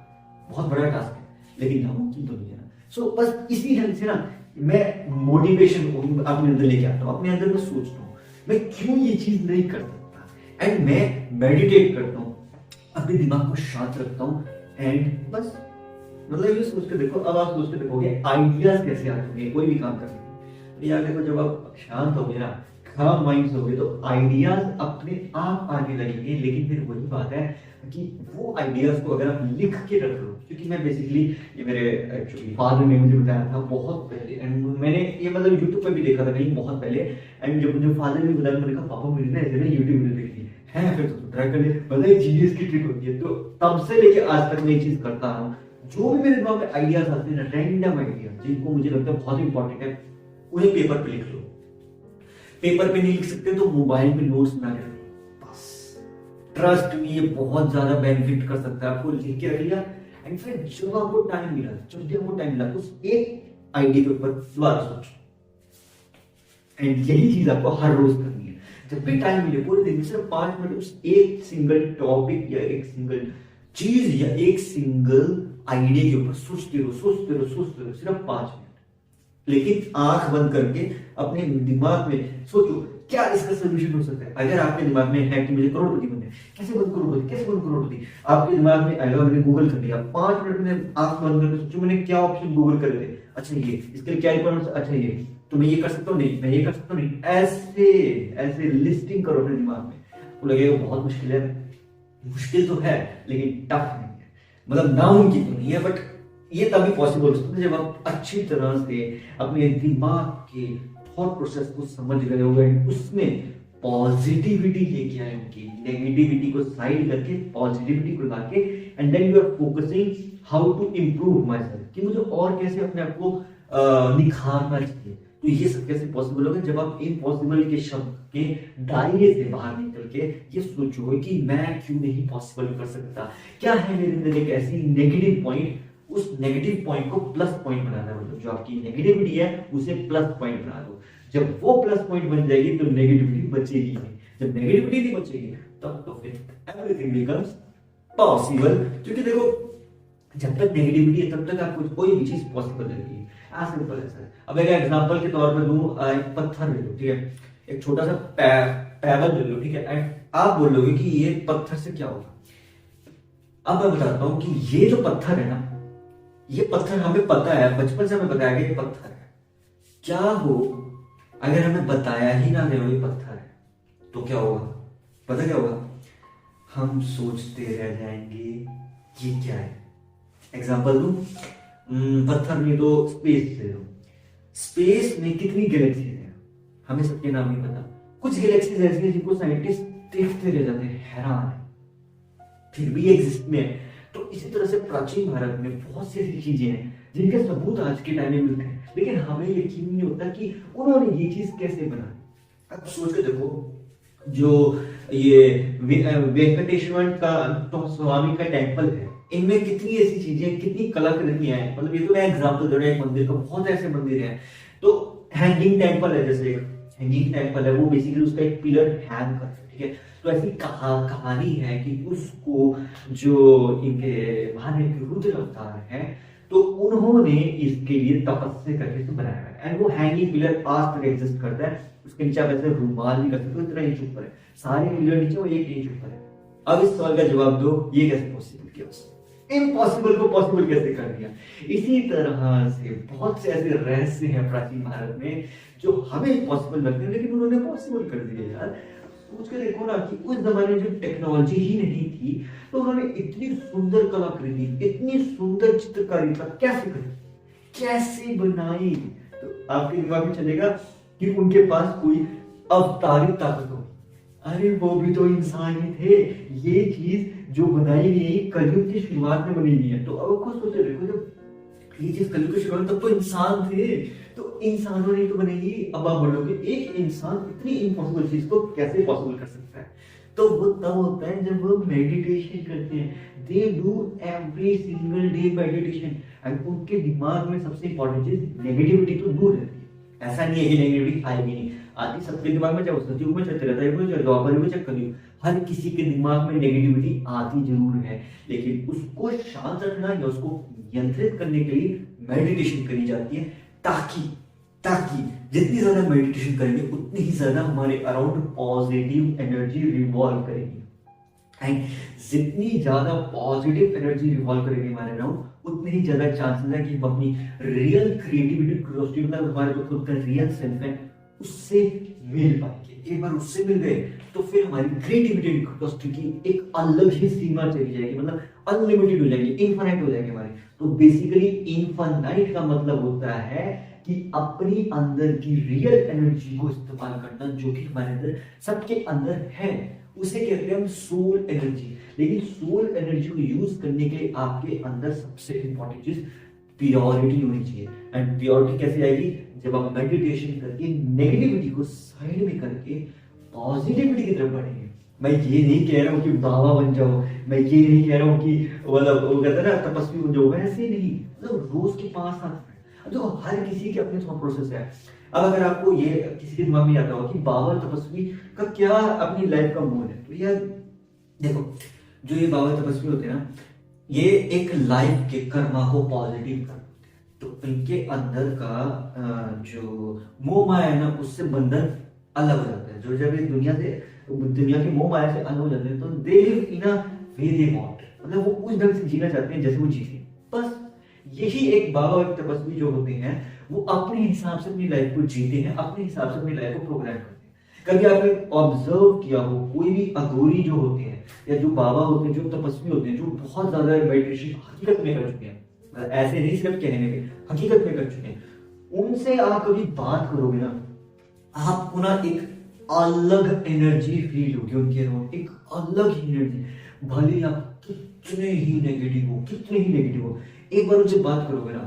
बहुत बड़ा टास्क है, लेकिन नामुमकिन तो नहीं है ना। सो बस इसी ढंग से ना मैं मोटिवेशन अपने अंदर लेके आता हूँ, अपने अंदर में सोचता हूँ मैं क्यों ये चीज नहीं कर सकता, एंड मैं मेडिटेट करता हूँ, अपने दिमाग को शांत रखता हूँ, एंड बस मतलब ये सोच के देखो। अब आप सोच के देखोगे आइडियाज कैसे आते होंगे कोई भी काम करने के। यार देखो, जब आप शांत होगे ना, काम माइंड हो गए, तो आइडियाज अपने आप आने लगेंगे। लेकिन फिर वही बात है कि वो आइडियाज को अगर आप लिख के रख लो, क्योंकि मैं बेसिकली ये मेरे एक्चुअली फादर ने मुझे बताया था बहुत पहले, एंड मैंने ये मतलब यूट्यूब पे भी देखा था कहीं बहुत पहले, एंड जब मुझे फादर ने बताया, मैंने कहा पापा मुझे ना ऐसे ना यूट्यूब वीडियो देखनी है, फिर तो ट्राई कर ले, मतलब जीनियस की ट्रिक होती है। तो तब से लेके आज तक मैं ये चीज करता हूँ। जो भी मेरे दिमाग में आइडियाज आते हैं ना, रैंडम आइडिया जिनको मुझे लगता है बहुत इंपॉर्टेंट है, उन्हें पेपर पे लिख लो। पेपर पे नहीं लिख सकते तो मोबाइल पे नोट्स बना के रखो, बस ट्रस्ट में ये बहुत ज्यादा बेनिफिट कर सकता है। आपको लिख के रख लिया, एंड फिर जब आपको टाइम मिला, जब भी आपको टाइम मिला, उस एक आइडिया के ऊपर दोबारा सोचो, एंड यही चीज आपको हर रोज करनी है। जब भी टाइम मिले पूरे दिन में सिर्फ 5 मिनट उस एक सिंगल टॉपिक या एक सिंगल चीज या एक सिंगल आइडिया के ऊपर सोचते रहो सिर्फ 5 मिनट। लेकिन आंख बंद करके अपने दिमाग में सोचो क्या इसका सोल्यूशन हो सकता है। अगर आपके दिमाग में है कि मुझे करोड़पति बनना है, कैसे बनूं करोड़पति, आपके दिमाग में आएगा, मैंने गूगल कर लिया, 5 मिनट में आंख बंद करके सोचो मैंने क्या ऑप्शन गूगल कर लिए, अच्छा ये इसके लिए क्या रिक्वायरमेंट्स, अच्छा ये तो मैं ये कर सकता हूँ, नहीं मैं ये कर सकता हूँ, नहीं, ऐसे लिस्टिंग करो अपने दिमाग में। वो लगेगा बहुत मुश्किल है, मुश्किल तो है लेकिन टफ नहीं है, मतलब नामुमकिन तो नहीं है, बट ये तभी पॉसिबल हो सकता है जब आप अच्छी तरह से अपने दिमाग के थॉट प्रोसेस को समझ गए होंगे, उसमें पॉजिटिविटी लेके आए होंगे, नेगेटिविटी को साइड करके पॉजिटिविटी को लाके, and then you are focusing how to improve myself, कि मुझे और कैसे अपने आप को निखारना चाहिए। तो ये सब कैसे पॉसिबल होगा जब आप इम्पॉसिबल के शब्द के दायरे से बाहर निकल के ये सोचो कि मैं क्यों नहीं पॉसिबल कर सकता, क्या है मेरे अंदर एक ऐसी नेगेटिव पॉइंट, उस नेगेटिव पॉइंट को प्लस पॉइंट बनाना, मतलब जो आपकी नेगेटिविटी है उसे प्लस पॉइंट बना दो। जब वो प्लस पॉइंट बन जाएगी तो नेगेटिविटी बचेगी नहीं, जब नेगेटिविटी नहीं बचेगी तब तो फिर एवरीथिंग बिकम्स पॉसिबल। क्योंकि देखो जब तक नेगेटिविटी है तब तक आपको कोई भी चीज पॉसिबल लगेगी, आज सिंपल है सर। अब एक एग्जांपल के तौर पर दूं, एक पत्थर ले लो, ठीक है, एक छोटा सा पेबल ले लो, ठीक है, एंड आप बोलोगे कि ये पत्थर से क्या होगा। अब मैं बताता हूं कि ये जो पत्थर है ना, ये पत्थर हमें पता है, बचपन से हमें बताया गया ये पत्थर है। क्या हो अगर हमें बताया ही ना गया ये पत्थर है, तो क्या होगा, पता क्या होगा, हम सोचते रह जाएंगे ये क्या है। एग्जांपल दूं, पत्थर में तो स्पेस ले लो, स्पेस में कितनी गैलेक्सीज हैं हमें सबके नाम नहीं पता। कुछ गैलेक्सीज ऐसी हैं जिनको साइंटिस्ट देखते रह जाते हैं, हैरान है, फिर भी एग्जिस्ट में है। तो इसी तरह से प्राचीन भारत में बहुत सी ऐसी चीजें हैं जिनके सबूत आज के टाइम में मिलते हैं, लेकिन हमें यकीन नहीं होता कि उन्होंने ये चीज कैसे बनाई। अब सोच के देखो, जो ये वेंकटेश्वर का तो स्वामी का टेम्पल है, इनमें कितनी ऐसी चीजें, कितनी कलाकृतियां हैं। मतलब ये तो मैं एग्जाम्पल दे रहा हूँ एक मंदिर का, बहुत ऐसे मंदिर हैं। तो हैंगिंग टेम्पल है, जैसे हैंगिंग टेम्पल है, वो बेसिकली उसका एक पिलर हैंग करता है, ठीक है। तो ऐसी कहानी है कि उसको जो इनके महान रुद्र अवतार है, तो उन्होंने इसके लिए तपस्या करके इसे बनाया है। एंड वो हैंगिंग पिलर आज तक एग्जिस्ट करता है। उसके नीचे आप ऐसे रूमाल भी कर सकते हो, इतना इंच ऊपर है, सारे पिलर नीचे वो 1 इंच ऊपर है। अब इस सवाल का जवाब दो, ये कैसे पॉसिबल किया उसने, इम्पॉसिबल को पॉसिबल कैसे कर दिया। इसी तरह से बहुत से ऐसे रहस्य हैं प्राचीन भारत में जो हमें इम्पॉसिबल लगते हैं, लेकिन उन्होंने पॉसिबल कर दिया यार। सोच के देखो ना कि उस जमाने में जो टेक्नोलॉजी ही नहीं थी, तो उन्होंने इतनी सुंदर कलाकृति, इतनी सुंदर चित्रकारिता कैसे करी, कैसे बनाई। तो आपके दिमाग में चलेगा कि उनके पास कोई अवतारी ताकत हो। अरे वो भी तो इंसान ही थे। ये चीज जो बनाई गई कलयुग की शुरुआत में बनी हुई है। तो अब खुद सोचे देखो, जब ये चीज कलयुग की शुरुआत, तब तो इंसान थे, तो इंसानों ने तो बनाई। अब आप बोलोगे एक इंसान इतनी इम्पॉसिबल चीज को कैसे पॉसिबल कर सकता है, तो वो तब होता है जब वो मेडिटेशन करते हैं। They do every single day meditation, and उनके दिमाग में सबसे इंपॉर्टेंट चीज नेगेटिविटी तो दूर रहती है। ऐसा नहीं है कि नेगेटिविटी आएगी नहीं, आती सबके दिमाग में, चाहे वो सतयुग में चलते रहता है, चाहे द्वापर युग में, चाहे कलयुग, हर किसी के दिमाग में नेगेटिविटी आती जरूर है। लेकिन उसको शांत रखना या उसको नियंत्रित करने के लिए मेडिटेशन करी जाती है, ताकि ताकि जितनी ज्यादा मेडिटेशन करेंगे उतनी ही ज्यादा हमारे अराउंड पॉजिटिव एनर्जी रिवॉल्व करेगी। एंड जितनी ज्यादा पॉजिटिव एनर्जी रिवॉल्व करेगी हमारे अराउंड, उतने ही ज्यादा चांसेस है कि हम अपनी रियल क्रिएटिविटी, क्यूरियोसिटी, मतलब हमारे जो खुद का रियल सेल्फ है, उससे मिल पाएंगे। एक बार उससे मिल गए तो फिर हमारी क्रिएटिविटी, क्यूरियोसिटी की एक अलग ही सीमा चली जाएगी, मतलब अनलिमिटेड हो जाएगी, इनफाइनाइट हो जाएगी हमारी। तो बेसिकली इनफाइनाइट का मतलब होता है कि अपनी अंदर की रियल एनर्जी को इस्तेमाल करना, जो कि हमारे अंदर, सबके अंदर है, उसे कहते हैं हम सोल एनर्जी। लेकिन सोल एनर्जी को यूज करने के लिए आपके अंदर सबसे इंपॉर्टेंट चीज प्योरिटी होनी चाहिए। एंड प्योरिटी कैसे आएगी, जब आप मेडिटेशन करके नेगेटिविटी को साइड में करके पॉजिटिविटी की तरफ बढ़ेंगे। मैं ये नहीं कह रहा हूँ कि बाबा बन जाओ, मैं ये नहीं कह रहा हूँ कि मतलब वो कहते हैं ना तपस्वी बन जाओ, वैसे नहीं, मतलब रोज के 5-7 मिनट। जो हर किसी के अपने थॉट प्रोसेस है। अब अगर आपको ये किसी के दिमाग में आता हो कि बाबा तपस्वी का क्या अपनी लाइफ का मोल है, तो यार देखो, जो ये बाबा तपस्वी होते हैं ना, ये एक लाइफ के कर्मा को पॉजिटिव करते हैं। तो इनके अंदर का जो मोह माया है ना, उससे बंधन अलग हो जाता है। जो जब इस दुनिया के मोह माया से अलग हो जाते हैं, तो they live in a way they want, मतलब वो उस ढंग से जीना चाहते हैं जैसे वो जीते। बस यही एक बाबा और तपस्वी जो होते हैं, वो अपने हिसाब से अपनी लाइफ को जीते हैं, अपने हिसाब से अपनी लाइफ को प्रोग्राम करते हैं। कभी आपने ऑब्जर्व किया हो, कोई भी अघोरी जो होते हैं या जो बाबा होते हैं, जो तपस्वी होते हैं, जो बहुत ज्यादा मेडिटेशन हकीकत में कर चुके हैं, मतलब ऐसे नहीं सिर्फ कहने में, हकीकत में कर चुके हैं, उनसे आप कभी बात करोगे ना, आपको ना एक अलग एनर्जी फील होगी उनके अराउंड, एक अलग ही एनर्जी। भले आप कितने ही नेगेटिव हो, कितने ही नेगेटिव हो, एक बार उनसे बात करोगे ना,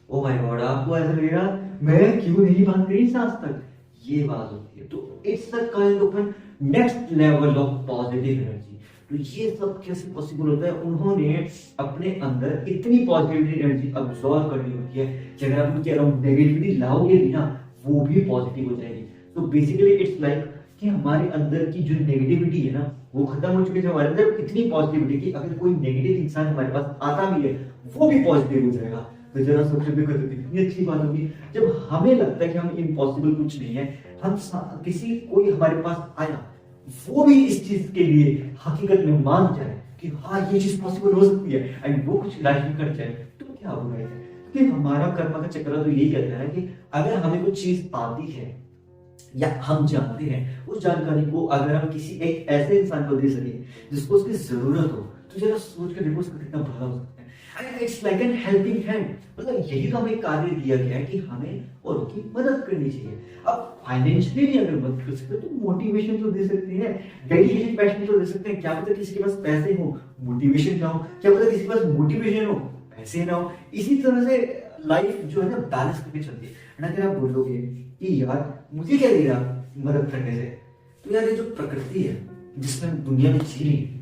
ओ माय गॉड, आपको ऐसा लगेगा मैं क्यों नहीं बात करी आज तक, ये बात होती है। तो it's a kind of next level of positive energy. तो ये सब कैसे पॉसिबल होता है, उन्होंने अपने अंदर इतनी पॉजिटिव एनर्जी अब्सॉर्ब करनी होती है कि अगर आप उनके अराउंड नेगेटिविटी लाओगे भी ना, वो भी पॉजिटिव हो जाएगी। तो बेसिकली इट्स लाइक कि हमारे अंदर की जो नेगेटिविटी है ना, वो खत्म हो चुकी है। हमारे अंदर इतनी पॉजिटिविटी कि अगर कोई नेगेटिव इंसान हमारे पास आता भी है, वो भी पॉजिटिव हो जाएगा। तो जरा सोचो भी करते कितनी अच्छी बात होगी जब हमें लगता है कि हम इम्पॉसिबल कुछ नहीं है, हम किसी कोई हमारे पास आया, वो भी इस चीज के लिए हकीकत में मान जाए कि हाँ ये चीज पॉसिबल हो सकती है, एंड वो कुछ लाइफ में कर जाए, तो क्या बुराई है। क्योंकि हमारा कर्म का चक्र तो यही कहता है कि अगर हमें कुछ चीज आती है या हम जानते हैं, उस जानकारी को अगर हम किसी एक ऐसे इंसान को दे सके जिसको उसकी जरूरत हो, तो जरा सोच कर देखो उसका कितना भला हो सकता है। It's like an helping hand, मतलब यही तो हमें कार्य दिया गया है कि हमें औरों की मदद करनी चाहिए। अब फाइनेंशियली नहीं अगर मदद कर सकते तो मोटिवेशन तो दे सकते हैं, डेडिकेशन, पैशन तो दे सकते हैं। क्या पता किसी के पास पैसे हो, मोटिवेशन ना हो, क्या पता किसी के पास मोटिवेशन हो, पैसे ना हो। इसी तरह से लाइफ जो है ना बैलेंस करके चलती है। अगर आप बोलोगे कि यार मुझे क्या देगा मदद करने से, तो यार ये जो प्रकृति है जिसमें हम दुनिया में जी रही है,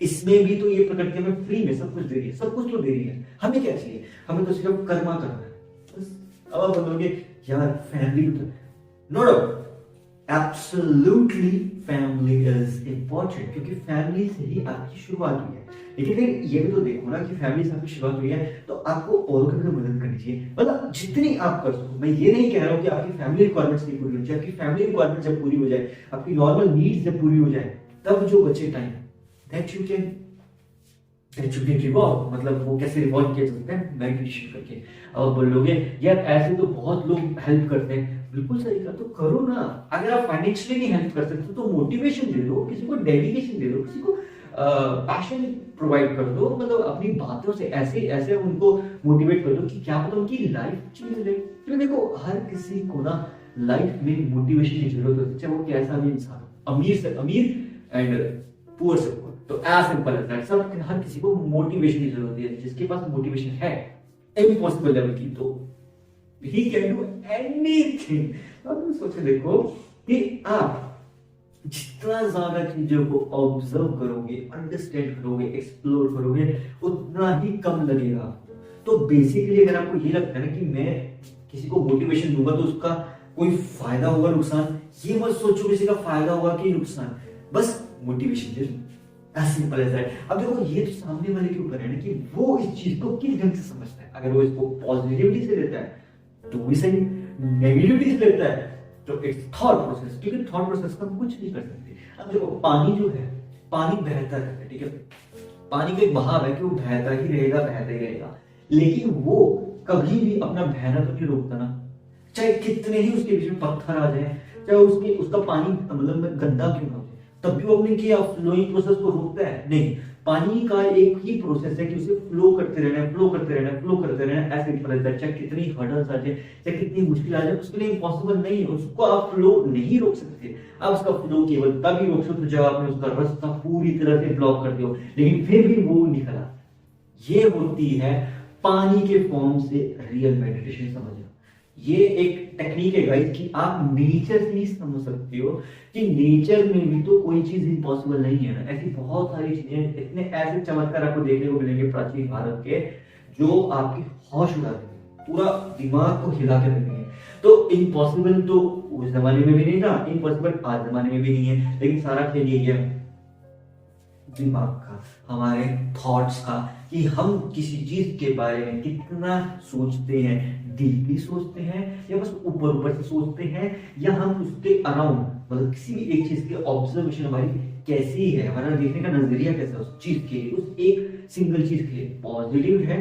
इसमें भी तो ये प्रकृति हमें फ्री में सब कुछ दे रही है, सब कुछ तो दे रही है। हमें क्या चाहिए? हमें तो सिर्फ कर्मा करना है बस। अब आप बोलोगे यार family no doubt, absolutely family is important, क्योंकि फैमिली से ही आपकी शुरुआत हुई है। लेकिन फिर ये भी तो देखो ना कि फैमिली से आपकी शुरुआत हुई है तो आपको औरों की भी तो मदद करनी चाहिए, मतलब जितनी आप कर सको। मैं ये नहीं कह रहा हूँ कि आपकी फैमिली रिक्वायरमेंट्स नहीं पूरी हो जाए, आपकी फैमिली रिक्वायरमेंट जब पूरी हो जाए, आपकी नॉर्मल नीड्स जब पूरी हो जाए, तब जो बचे time that you can revolve, मतलब वो कैसे रिवॉल्व किया जा सकता है? मेडिटेशन करके। अब बोलोगे यार ऐसे तो बहुत लोग हेल्प करते हैं, बिल्कुल सही कहा, तो करो ना। अगर आप फाइनेंशियली नहीं हेल्प कर सकते तो मोटिवेशन दे दो, किसी को डेडिकेशन दे दो, किसी को पैशन प्रोवाइड कर दो, मतलब अपनी बातों से ऐसे ऐसे उनको मोटिवेट कर दो कि क्या पता उनकी लाइफ चेंज हो जाए। क्योंकि देखो हर किसी को ना लाइफ में मोटिवेशन की जरूरत होती है, चाहे वो कैसा भी इंसान हो, अमीर से अमीर एंड पुअर से पुअर। तो एज सिंपल एज दैट, सब हर किसी को मोटिवेशन की जरूरत है। जिसके पास मोटिवेशन है इम्पॉसिबल लेवल की, तो ही कैन डू एनीथिंग। अब तुम सोचे देखो कि आप जितना ज्यादा चीजों को ऑब्जर्व करोगे, अंडरस्टैंड करोगे, एक्सप्लोर करोगे, उतना ही कम लगेगा। तो बेसिकली अगर आपको ये लगता है ना कि मैं किसी को मोटिवेशन दूंगा तो उसका कोई फायदा होगा नुकसान, ये मत सोचो किसी का फायदा होगा कि नुकसान, बस मोटिवेशन दे दो, एज सिंपल एज दैट। अब देखो ये तो सामने वाले के ऊपर है ना कि वो इस चीज को किस ढंग से समझता है। अगर वो इसको पॉजिटिविटी से लेता है तो भी सही, नेगेटिविटी से लेता है तो इट्स थॉट प्रोसेस, क्योंकि थॉट प्रोसेस का हम कुछ नहीं कर सकते। अब देखो पानी जो है, पानी बहता रहता है, ठीक है, पानी का एक बहाव है कि वो बहता ही रहेगा, बहता ही रहेगा, लेकिन वो कभी भी अपना बहना तो नहीं रोकता ना। चाहे कितने ही उसके बीच में पत्थर आ जाए, चाहे उसका पानी मतलब गंदा क्यों ना हो, तब भी वो अपने क्या फ्लोइंग प्रोसेस को रोकता है? नहीं। पानी का एक ही प्रोसेस है कि उसे फ्लो करते रहना है, फ्लो करते रहना है, फ्लो करते रहना है, ऐसे ही रहता है। चाहे कितनी हर्डल्स आ जाए, चाहे कितनी मुश्किल आ जाए, उसके लिए इम्पॉसिबल नहीं है, उसको आप फ्लो नहीं रोक सकते। आप उसका फ्लो केवल तभी रोक सकते हो जब आपने उसका रास्ता पूरी तरह से ब्लॉक कर दिया, लेकिन फिर भी वो निकला। ये होती है पानी के फॉर्म से रियल मेडिटेशन समझना। ये एक टेक्निक है गाइस कि आप नेचर से ही समझ सकते हो कि नेचर में भी तो कोई चीज इम्पॉसिबल नहीं है ना। ऐसी बहुत सारी चीजें, इतने ऐसे चमत्कार आपको देखने को मिलेंगे प्राचीन भारत के, जो आपकी होश उड़ा देंगे, पूरा दिमाग को हिला के रखेंगे। तो इम्पॉसिबल तो उस जमाने में भी नहीं था, इम्पॉसिबल आज जमाने में भी नहीं है, लेकिन सारा खेल यही है दिमाग का, हमारे थॉट्स का, कि हम किसी चीज के बारे में कितना सोचते हैं, डीपली सोचते हैं या बस ऊपर ऊपर से सोचते हैं, या हम उसके अराउंड मतलब किसी भी एक चीज की ऑब्जर्वेशन हमारी कैसी है, हमारा देखने का नजरिया कैसा है उस चीज के लिए, उस एक सिंगल चीज के लिए पॉजिटिव है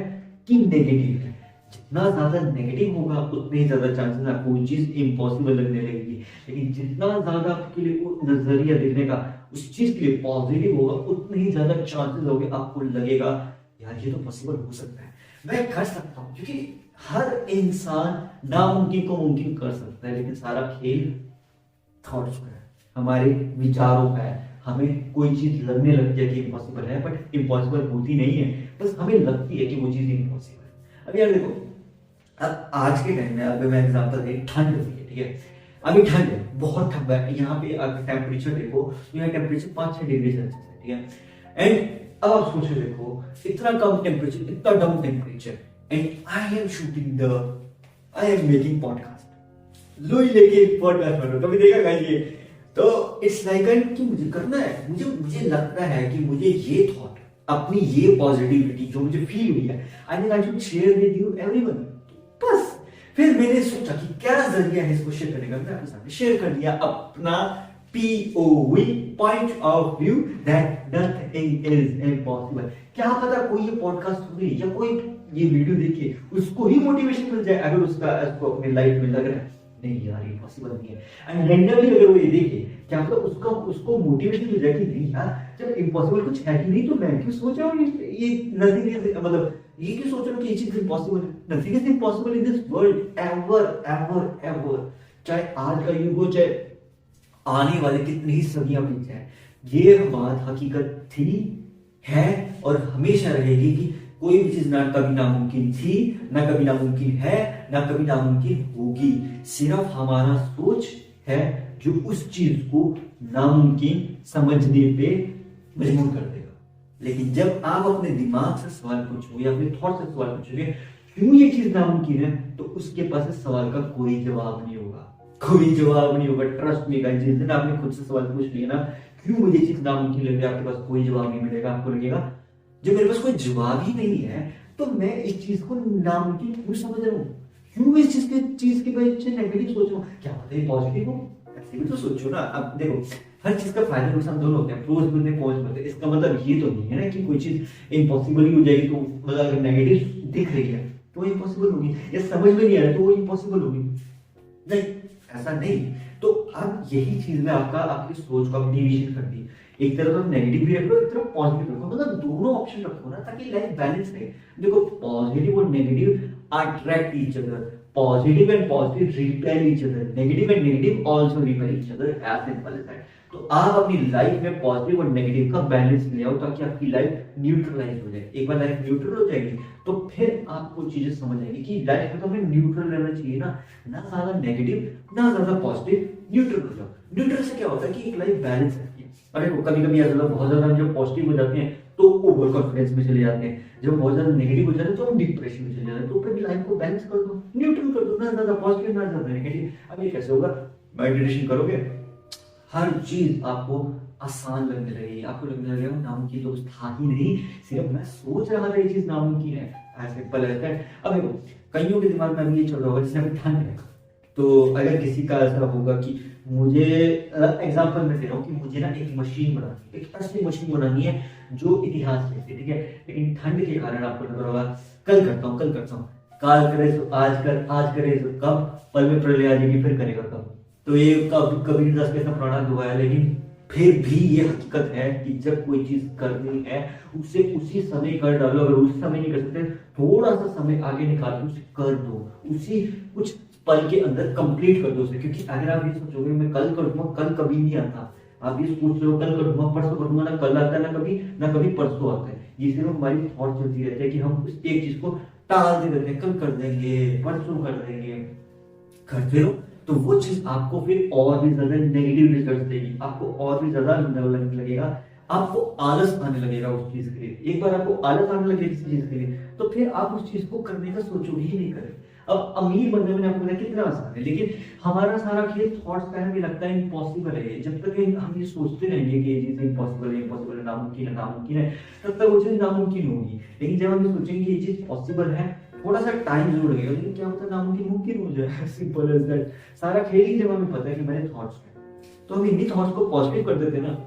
कि नेगेटिव है। जितना ज्यादा नेगेटिव होगा उतने ही ज्यादा चांसेस आपको वो चीज इम्पॉसिबल लगने लगेगी, लेकिन जितना ज्यादा आपके लिए वो नजरिया देखने का उस चीज के लिए पॉजिटिव होगा, उतने ही ज्यादा चांसेस होंगे आपको लगेगा यार ये तो पॉसिबल हो सकता है, मैं कर सकता हूँ। क्योंकि हर इंसान नामुमकिन को मुमकिन कर सकता है, लेकिन सारा खेल थॉट्स का है, हमारे विचारों का है। हमें कोई चीज लगने लगती है कि इम्पॉसिबल है, बट इम्पॉसिबल होती नहीं है, बस हमें लगती है कि वो चीज इम्पॉसिबल है। अब यार देखो, अब आज के टाइम में अगर मैं एग्जांपल दे, ठंड होती है, ठीक है, अभी ठंड है, बहुत ठंड है यहाँ पे। अगर टेम्परेचर देखो तो यहाँ टेम्परेचर 5-6 डिग्री सेल्सियस है, ठीक है। एंड अब आप सोचो देखो, इतना कम टेम्परेचर, इतना down temperature, and I am shooting I am making podcast, लोई लेके पॉडकास्ट बनो, कभी देखा गाइस ये? तो इट्स लाइक कि मुझे करना है, मुझे लगता है कि मुझे ये थॉट, अपनी ये पॉजिटिविटी जो मुझे फील हुई है, I think I should share with you everyone. बस फिर मैंने सोचा कि क्या जरिया है इसको शेयर करने का, मैंने आपके सामने शेयर कर दिया अपना POV, point of view, that nothing is impossible. क्या पता कोई ये पॉडकास्ट सुने या कोई ये वीडियो देखे, उसको ही मोटिवेशन मिल जाए, अगर उसको अपनी लाइफ में लग रहा है नहीं यार ये पॉसिबल नहीं है, एंड रैंडमली अगर वो ये देखे, क्या पता उसको मोटिवेशन मिल जाए कि नहीं यार जब इम्पॉसिबल कुछ है ही नहीं तो मैं क्यों सोच रहा हूँ ये नथिंग, मतलब ये क्यों सोच रहा हूँ कि ये चीज इम्पॉसिबल है। Nothing is impossible in this world ever ever ever, चाहे आज का युग हो, चाहे आने वाले कितनी ही सदियां बीत जाए, ये बात हकीकत थी, है और हमेशा रहेगी कि कोई भी चीज ना कभी नामुमकिन थी, ना कभी नामुमकिन है, ना कभी नामुमकिन होगी। सिर्फ हमारा सोच है जो उस चीज को नामुमकिन समझने पे मजबूर कर देगा। लेकिन जब आप अपने दिमाग से सवाल पूछोगे, अपने थॉट से सवाल पूछोगे क्यों ये चीज नामुमकिन है, तो उसके पास इस सवाल का कोई जवाब नहीं होगा, कोई जवाब नहीं होगा। ट्रस्ट मी गाइस, जिस दिन आपने खुद से सवाल पूछ लिया ना क्यों मुझे चीज नामुमकिन लग रही है, आपके पास कोई जवाब नहीं मिलेगा। आपको लगेगा जब मेरे पास कोई जवाब ही नहीं है तो मैं इस चीज को नामुमकिन क्यों समझ रहा हूँ, क्यों इस चीज के वजह से नेगेटिव सोच रहा हूँ, क्या पता है पॉजिटिव हो। ऐसे भी तो सोचो ना। अब देखो हर चीज का फायदा नुकसान दोनों होते हैं, प्रोज भी होते हैं कॉन्स भी होते हैं। इसका मतलब ये तो नहीं है ना कि कोई चीज इम्पॉसिबल ही हो जाएगी, तो मतलब अगर नेगेटिव दिख रही है तो इम्पॉसिबल होगी, या समझ में नहीं आ रहा तो वो इम्पॉसिबल होगी, नहीं ऐसा नहीं। तो अब यही चीज में आपकी सोच को आप डिवीजन कर दी, एक तरफ आप नेगेटिव भी रखो, एक तरफ पॉजिटिव रखो, मतलब दोनों ऑप्शन रखो ना ताकि लाइफ बैलेंस रहे। देखो पॉजिटिव और negative attract each other, positive and positive repel each other, negative and negative also repel each other, as simple as that. तो आप अपनी लाइफ में पॉजिटिव और नेगेटिव का बैलेंस ले आओ ताकि आपकी लाइफ न्यूट्रलाइज हो जाए। एक बार लाइफ न्यूट्रल हो जाएगी तो फिर आपको चीजें समझ आएगी कि लाइफ में तो हमें न्यूट्रल रहना चाहिए ना, ना ज्यादा नेगेटिव ना ज्यादा पॉजिटिव, न्यूट्रल हो जाओ। न्यूट्रल से क्या होता है कि एक लाइफ बैलेंस रहती है। अरे वो कभी कभी ऐसा बहुत ज्यादा जब पॉजिटिव हो जाते हैं तो ओवर कॉन्फिडेंस में चले जाते हैं, जब बहुत ज्यादा नेगेटिव हो जाते हैं तो हम डिप्रेशन में चले जाते हैं। तो फिर लाइफ को बैलेंस कर दो, न्यूट्रल कर दो, ना ज्यादा पॉजिटिव ना ज्यादा नेगेटिव। अब ये कैसे होगा, मेडिटेशन करोगे हर चीज आपको आसान लगने लगेगी, आपको लगने लगेगा नामुमकिन तो कुछ था ही नहीं, सिर्फ मैं सोच रहा था ये चीज नामुमकिन है, ऐसे सिंपल रहता है। अब देखो कईयों के दिमाग में ये चल रहा होगा जैसे अभी ठंड है, तो अगर किसी का ऐसा होगा कि मुझे एग्जांपल में दे रहा हूँ कि मुझे ना एक मशीन बनानी है, एक ऐसी मशीन बनानी है जो इतिहास लिखे, ठीक है, लेकिन ठंड के कारण आपको लग रहा होगा कल करता हूँ, कल करता हूँ, काल करे तो आज कर, आज करे तो कब, पल में प्रलय आ जाएगी फिर करेगा कब। तो ये कबीर दास का पुराना दुआ है, लेकिन फिर भी ये हकीकत है कि जब कोई चीज करनी है उसे उसी समय कर डालो। अगर उस समय नहीं कर सकते थोड़ा सा समय आगे निकाल के उसे कर दो, उसी कुछ पल के अंदर कंप्लीट कर दो उसे। क्योंकि अगर आप ये सोचोगे मैं कल करूंगा, कल कभी नहीं आता। आप ये सोच रहे हो कल करूंगा, परसों करूंगा, ना कल आता है ना कभी परसों आता है। ये सिर्फ हमारी थॉट चलती रहती है कि हम उस एक चीज को टाल देते हैं, कल कर देंगे, परसों कर देंगे, करते रहो तो वो चीज आपको फिर और भी ज्यादा नेगेटिव रिजल्ट देगी, आपको और भी ज्यादा लगने लगेगा, आपको आलस आने लगेगा उस चीज के लिए। एक बार आपको आलस आने लगे किसी चीज के लिए तो फिर आप उस चीज को करने का सोचोगे ही नहीं करें। अब अमीर बनने में आपको पता कितना आसान है, लेकिन हमारा सारा खेल थॉट्स का है, हमें लगता है इम्पॉसिबल है। जब तक हम ये सोचते रहेंगे कि ये चीज इम्पॉसिबल है, इम्पॉसिबल है, नामुमकिन है, नामुमकिन है, तब तक वो चीज नामुमकिन होगी। लेकिन जब हम ये सोचेंगे ये चीज पॉसिबल है, थोड़ा सा टाइम जरूर लगेगा, लेकिन क्या होता है नामुमकिन मुमकिन हो जाए, सिंपल एज दैट। सारा खेल ही जब हमें पता है कि मेरे थॉट्स हैं तो हम इन्हीं थॉट्स को पॉजिटिव कर देते हैं ना।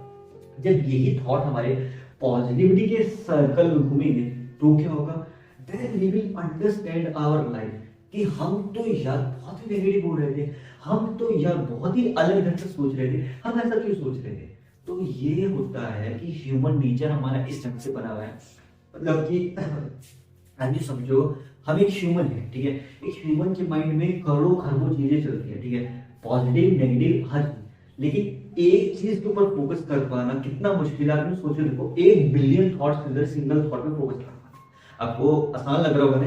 जब यही थॉट हमारे पॉजिटिविटी के सर्कल में घूमेंगे तो क्या होगा, then we will understand our life कि हम तो यार बहुत ही नेगेटिव हो रहे थे, हम तो यार बहुत ही अलग ढंग से सोच रहे थे, हम ऐसा क्यों सोच रहे थे। तो ये होता है कि ह्यूमन नेचर हमारा इस ढंग से बना हुआ है, मतलब कि समझो हम एक ह्यूमन है, ठीक है, एक ह्यूमन के माइंड में करोड़ों खरबों चीजें चलती है, ठीक है, पॉजिटिव नेगेटिव हर चीज। लेकिन एक चीज के ऊपर फोकस कर पाना कितना मुश्किल है, आपने सोचो। देखो 1 बिलियन थॉट्स के अंदर सिंगल थॉट पे फोकस कर पाना आपको आसान लग रहा होगा ना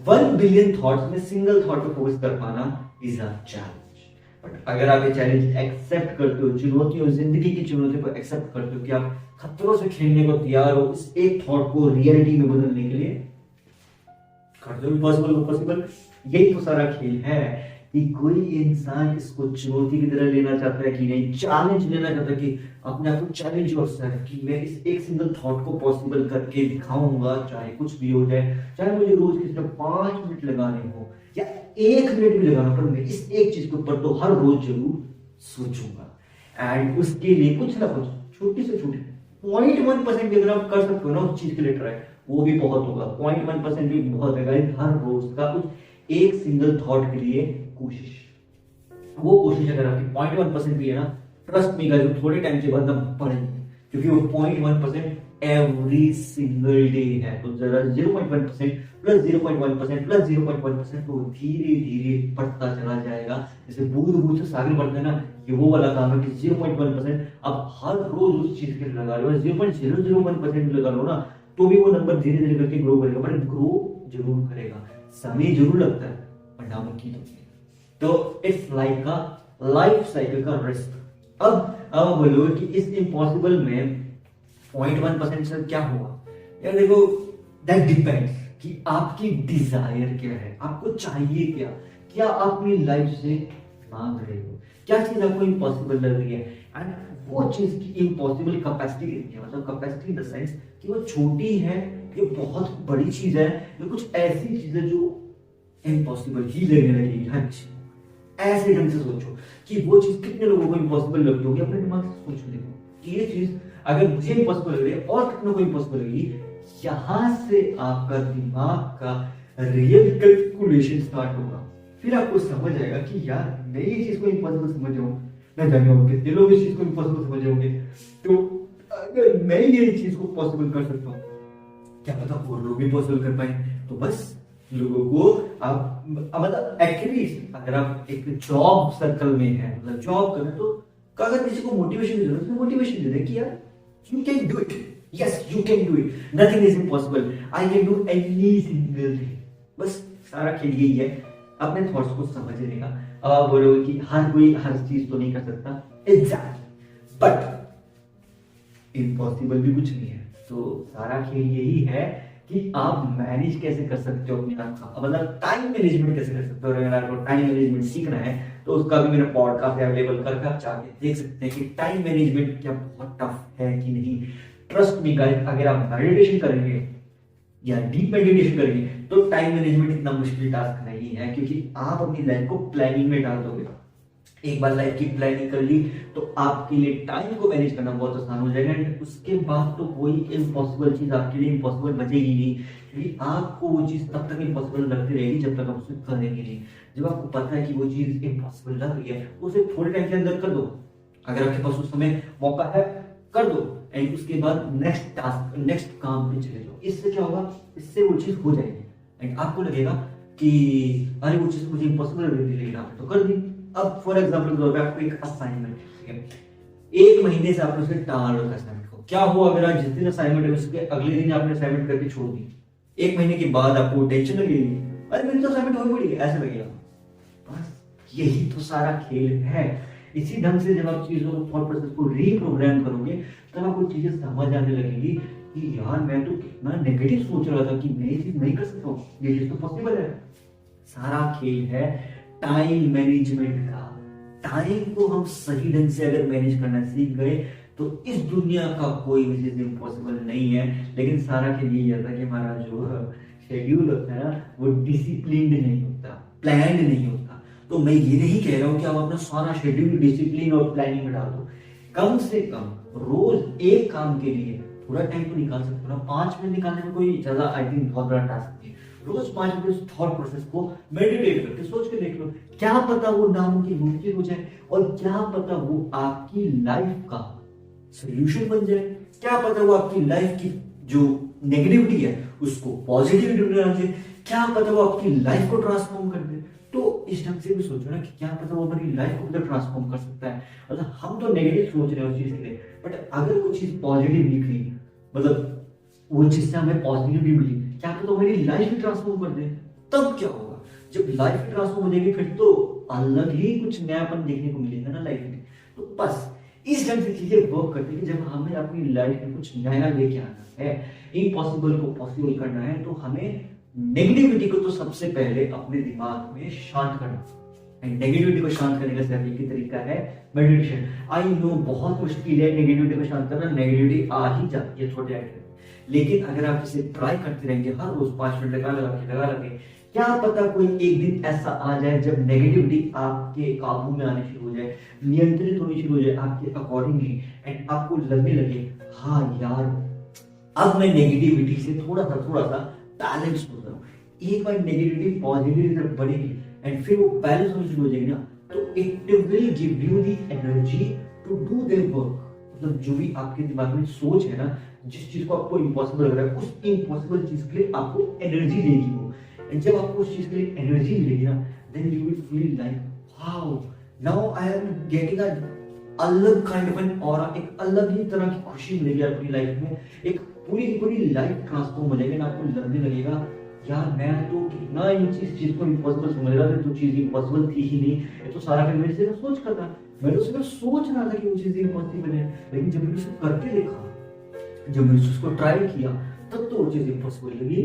1 बिलियन थॉट्स में सिंगल थॉट पे फोकस कर पाना इज अ चैलेंज। बट अगर आप ये चैलेंज एक्सेप्ट करते हो, चुनौतियों, जिंदगी की चुनौतियों को एक्सेप्ट करते हो कि आप खतरों से खेलने को तैयार हो, इस एक थॉट को रियलिटी में बदलने के लिए कर दो इम्पॉसिबल को पॉसिबल। यही तो सारा खेल है कि कोई इंसान इसको चुनौती की तरह लेना चाहता है कि नहीं, चैलेंज लेना चाहता है कि अपने आप को चैलेंज कर कि मैं इस एक सिंगल थॉट को पॉसिबल करके दिखाऊंगा, चाहे कुछ भी हो जाए, चाहे मुझे रोज की सिर्फ 5 मिनट लगाने हो या 1 मिनट भी लगाना, पर मैं इस एक चीज के ऊपर तो हर रोज जरूर सोचूंगा। एंड उसके लिए कुछ ना कुछ छोटी से छोटी 0.1% भी अगर आप कर सकते हो ना उस चीज के लिए ट्राई, वो भी बहुत होगा। 0.1% भी बहुत है गाइस, हर रोज का कुछ एक सिंगल थॉट के लिए कोशिश। वो कोशिश अगर आपकी 0.1% भी है ना, ट्रस्ट मी गाइस, थोड़े टाइम के बाद हम पढ़ेंगे, क्योंकि वो 0.1% एवरी सिंगल डे है। तो जरा 0.1% प्लस 0.1% प्लस 0.1% तो धीरे धीरे बढ़ता चला जाएगा। जैसे बूंद बूंद से सागर बढ़ता है ना, ये वो वाला काम है कि 0.1% अब हर रोज उस चीज के लिए लगा लो, 0.001% लगा लो ना, तो भी वो नंबर धीरे धीरे करके ग्रो करेगा, पर ग्रो जरूर करेगा, समय जरूर लगता है, पर नामुमकिन तो it's like a life cycle का रिस्क। अब बोलो कि इस इम्पॉसिबल में 0.1% से क्या हुआ यार, देखो दैट डिपेंड्स कि आपकी डिजायर क्या है, आपको चाहिए क्या, क्या आप अपनी लाइफ से मांग रहे हो, क्या चीज आपको इम्पॉसिबल लग रही है, एंड वो चीज की इम्पॉसिबल कैपेसिटी कितनी है, मतलब कैपेसिटी इन द सेंस कि वो छोटी है, ये बहुत बड़ी चीज है, ये कुछ ऐसी चीज है जो इम्पॉसिबल ही लगने लगेगी हर किसी को। ऐसे ढंग से सोचो कि वो चीज कितने लोगों को इम्पॉसिबल लगती होगी, अपने दिमाग से सोच देखो कि ये चीज अगर मुझे इम्पॉसिबल लग रही है और कितनों को इम्पॉसिबल लगेगी। यहां से आपका दिमाग का रियल कैलकुलेशन स्टार्ट होगा, फिर आपको समझ आएगा कि यार मैं ये चीज को इम्पॉसिबल समझ रहा हूँ, मैं जाने होंगे कितने लोग इस चीज को इम्पॉसिबल समझ रहे होंगे, तो अगर मैं ये चीज को पॉसिबल कर सकता हूँ, क्या पता और लोग भी पॉसिबल कर पाए। तो बस लोगों को आप मतलब एक्चुअली अगर आप एक जॉब सर्कल में है, मतलब जॉब करें, तो अगर किसी को मोटिवेशन की जरूरत है, मोटिवेशन दे दे कि यार you can do it, yes you can do it, nothing is impossible, I can do any single thing. बस सारा खेल यही है, अपने थॉट्स को समझने का। अब आप बोलोगे कि हर कोई हर चीज तो नहीं कर सकता, एग्जैक्टली, बट इम्पॉसिबल भी कुछ नहीं है। तो सारा खेल यही है कि आप मैनेज कैसे कर सकते हो अपने आप का, मतलब टाइम मैनेजमेंट कैसे कर सकते हो। अगर आपको टाइम मैनेजमेंट सीखना है तो उसका भी मेरा पॉडकास्ट अवेलेबल करके आप जाके देख सकते हैं कि टाइम मैनेजमेंट क्या बहुत टफ है कि नहीं। ट्रस्ट मी गाइस, अगर आप मेडिटेशन करेंगे या डीप मेडिटेशन करेंगे तो टाइम मैनेजमेंट इतना मुश्किल टास्क नहीं है, क्योंकि आप अपनी लाइफ को प्लानिंग में डाल दोगे। एक बार लाइफ की प्लानिंग कर ली तो आपके लिए टाइम को मैनेज करना बहुत आसान हो जाएगा, एंड उसके बाद तो कोई इम्पॉसिबल चीज आपके लिए इम्पॉसिबल बचेगी नहीं, क्योंकि आपको वो चीज तब तक इम्पॉसिबल लगती रहेगी जब तक आप उसे करेंगे नहीं। जब आपको पता है कि वो चीज इम्पॉसिबल लग रही है तो उसे थोड़े टाइम के अंदर कर दो, अगर आपके पास उस समय मौका है कर दो, एंड उसके बाद नेक्स्ट टास्क नेक्स्ट काम पे चले जाओ। इससे क्या होगा, इससे वो चीज हो जाएगी एंड आपको लगेगा कि अरे वो चीज मुझे इम्पॉसिबल लग रही थी लेकिन आपने तो कर दी। अब फॉर एग्जाम्पल के तौर पे आपको एक असाइनमेंट, ठीक है, एक महीने से आपने उसे टाल रखा असाइनमेंट को, क्या हुआ अगर आज जिस दिन असाइनमेंट है उसके अगले दिन आपने असाइनमेंट करके छोड़ दी, एक महीने के बाद आपको टेंशन लगेगी, अरे मेरी तो असाइनमेंट हो पड़ी है, ऐसे लगेगा। बस यही तो सारा खेल है। इसी ढंग से जब आप चीजों को थॉट प्रोसेस को रीप्रोग्राम करोगे तब आपको चीजें समझ आने लगेगी कि यार मैं तो कितना नेगेटिव सोच रहा था कि मैं ये चीज नहीं कर सकता हूँ, ये चीज तो पॉसिबल है। सारा खेल है टाइम मैनेजमेंट का। टाइम को हम सही ढंग से अगर मैनेज करना सीख गए तो इस दुनिया का कोई भी चीज इम्पॉसिबल नहीं है। लेकिन सारा खेल यही होता है कि हमारा जो शेड्यूल होता है ना वो डिसिप्लिन्ड नहीं होता, प्लान्ड नहीं होता। तो मैं ये नहीं कह रहा हूँ कि आप अपना सारा शेड्यूल डिसिप्लिन और प्लानिंग में डाल दो, कम से कम रोज एक काम के लिए थोड़ा टाइम तो निकाल सकते हो ना। 5 मिनट निकालने में कोई ज्यादा आई थिंक बहुत बड़ा टास्क नहीं है। रोज 5 मिनट उस थॉट प्रोसेस को मेडिटेट करके सोच के देख लो, क्या पता वो नामुमकिन मुमकिन हो जाए, और क्या पता वो आपकी लाइफ का सोल्यूशन बन जाए, क्या पता वो आपकी लाइफ की जो नेगेटिविटी है उसको पॉजिटिविटी में बना दे, क्या पता वो आपकी लाइफ को ट्रांसफॉर्म कर दे। तो इस ढंग से भी सोचो ना कि क्या पता वो हमारी लाइफ को भी ट्रांसफॉर्म कर सकता है। मतलब हम तो नेगेटिव सोच रहे हैं उस चीज के लिए, बट अगर वो चीज पॉजिटिव निकली, मतलब वो चीज से हमें पॉजिटिविटी मिली, क्या पता हमारी लाइफ भी ट्रांसफॉर्म कर दे, तब क्या होगा। जब लाइफ ट्रांसफॉर्म हो जाएगी फिर तो अलग ही कुछ नयापन देखने को मिलेगा ना लाइफ में। तो बस इस ढंग से चीजें वर्क करती है कि जब हमें अपनी लाइफ में कुछ नया लेके आना है, इम्पॉसिबल को पॉसिबल करना है, तो हमें नेगेटिविटी को तो सबसे पहले अपने दिमाग में शांत करना। नेगेटिविटी को शांत करने का सिर्फ एक ही तरीका है, मेडिटेशन। आई नो बहुत मुश्किल है नेगेटिविटी को शांत करना, नेगेटिविटी आ ही जाती है छोटे आइटम, लेकिन अगर आप इसे ट्राई करते रहेंगे हर रोज 5 मिनट लगा लगे, क्या पता कोई एक दिन ऐसा आ जाए जब नेगेटिविटी आपके काबू में आने शुरू हो जाए, नियंत्रित होनी शुरू हो जाए आपके अकॉर्डिंगली, एंड आपको लगने लगे हाँ यार अब मैं नेगेटिविटी से थोड़ा सा बैलेंस हो रहा हूँ। एक बार नेगेटिविटी पॉजिटिविटी जब बढ़ेगी एंड फिर वो बैलेंस होनी शुरू हो जाएगी ना, तो it will give you the energy to do their work. मतलब जो भी आपके दिमाग में सोच है ना, जिस चीज को आपको इम्पॉसिबल लग रहा है, उस इम्पॉसिबल चीज के लिए आपको एनर्जी देगी वो। एंड जब आपको उस चीज के लिए एनर्जी मिलेगी ना, then you will feel like wow now I am getting a अलग काइंड ऑफ एन ऑरा, एक अलग ही तरह की खुशी मिलेगी अपनी लाइफ में, एक पूरी की पूरी लाइफ ट्रांसफॉर्म हो जाएगी ना। आपको लगने लगेगा यार मैं तो कितना इस चीज को इम्पॉसिबल समझ रहा था, तो चीज इम्पॉसिबल थी ही नहीं, ये तो सारा मेरे से सोच का था। मैं तो सिर्फ सोच रहा था कि वो चीज इम्पॉसिबल है, लेकिन जब मैंने उसको करके देखा, जब मैंने उसको ट्राई किया, तब तो वो चीज इम्पॉसिबल लगी।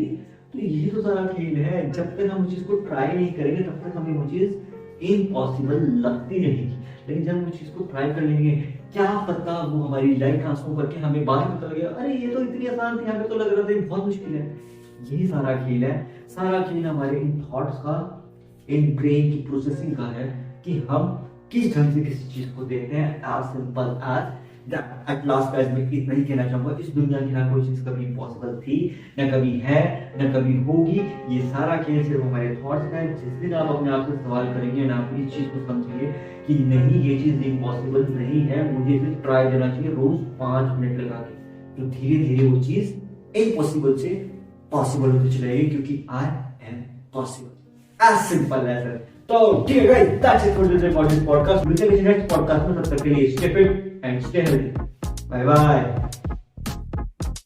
तो यही तो सारा खेल है, जब तक हम उस चीज को ट्राई नहीं करेंगे तब तक हमें वो चीज इम्पॉसिबल लगती रहेगी, लेकिन जब हम उस चीज को ट्राई कर लेंगे, क्या पता वो हमारी लाइफ ट्रांसफॉर्म करके हमें बाद में पता लगेगा अरे ये तो इतनी आसान थी, हमें तो लग रहा था ये बहुत मुश्किल है। यही सारा खेल है, सारा खेल हमारे इन थॉट्स का, इन ब्रेन की प्रोसेसिंग का है कि हम किस ढंग से किसी चीज को देखते हैं। As simple as at last guys, मैं इतना ही कहना चाहूंगा, इस दुनिया की ना कोई चीज कभी इम्पॉसिबल थी, ना कभी है, ना कभी होगी। ये सारा खेल सिर्फ हमारे थॉट्स का है। जिस दिन आप अपने आप से सवाल करेंगे ना, आप इस चीज को समझेंगे कि नहीं ये चीज इम्पॉसिबल नहीं है, मुझे सिर्फ ट्राई देना चाहिए रोज 5 मिनट लगा के, तो धीरे धीरे वो चीज इम्पॉसिबल से पॉसिबल होती चलेगी, क्योंकि I am possible. As simple as that. तो ठीक है guys, that's it for this podcast. मिलते हैं नेक्स्ट पॉडकास्ट में, तब तक के लिए stay fit and stay healthy. Bye bye.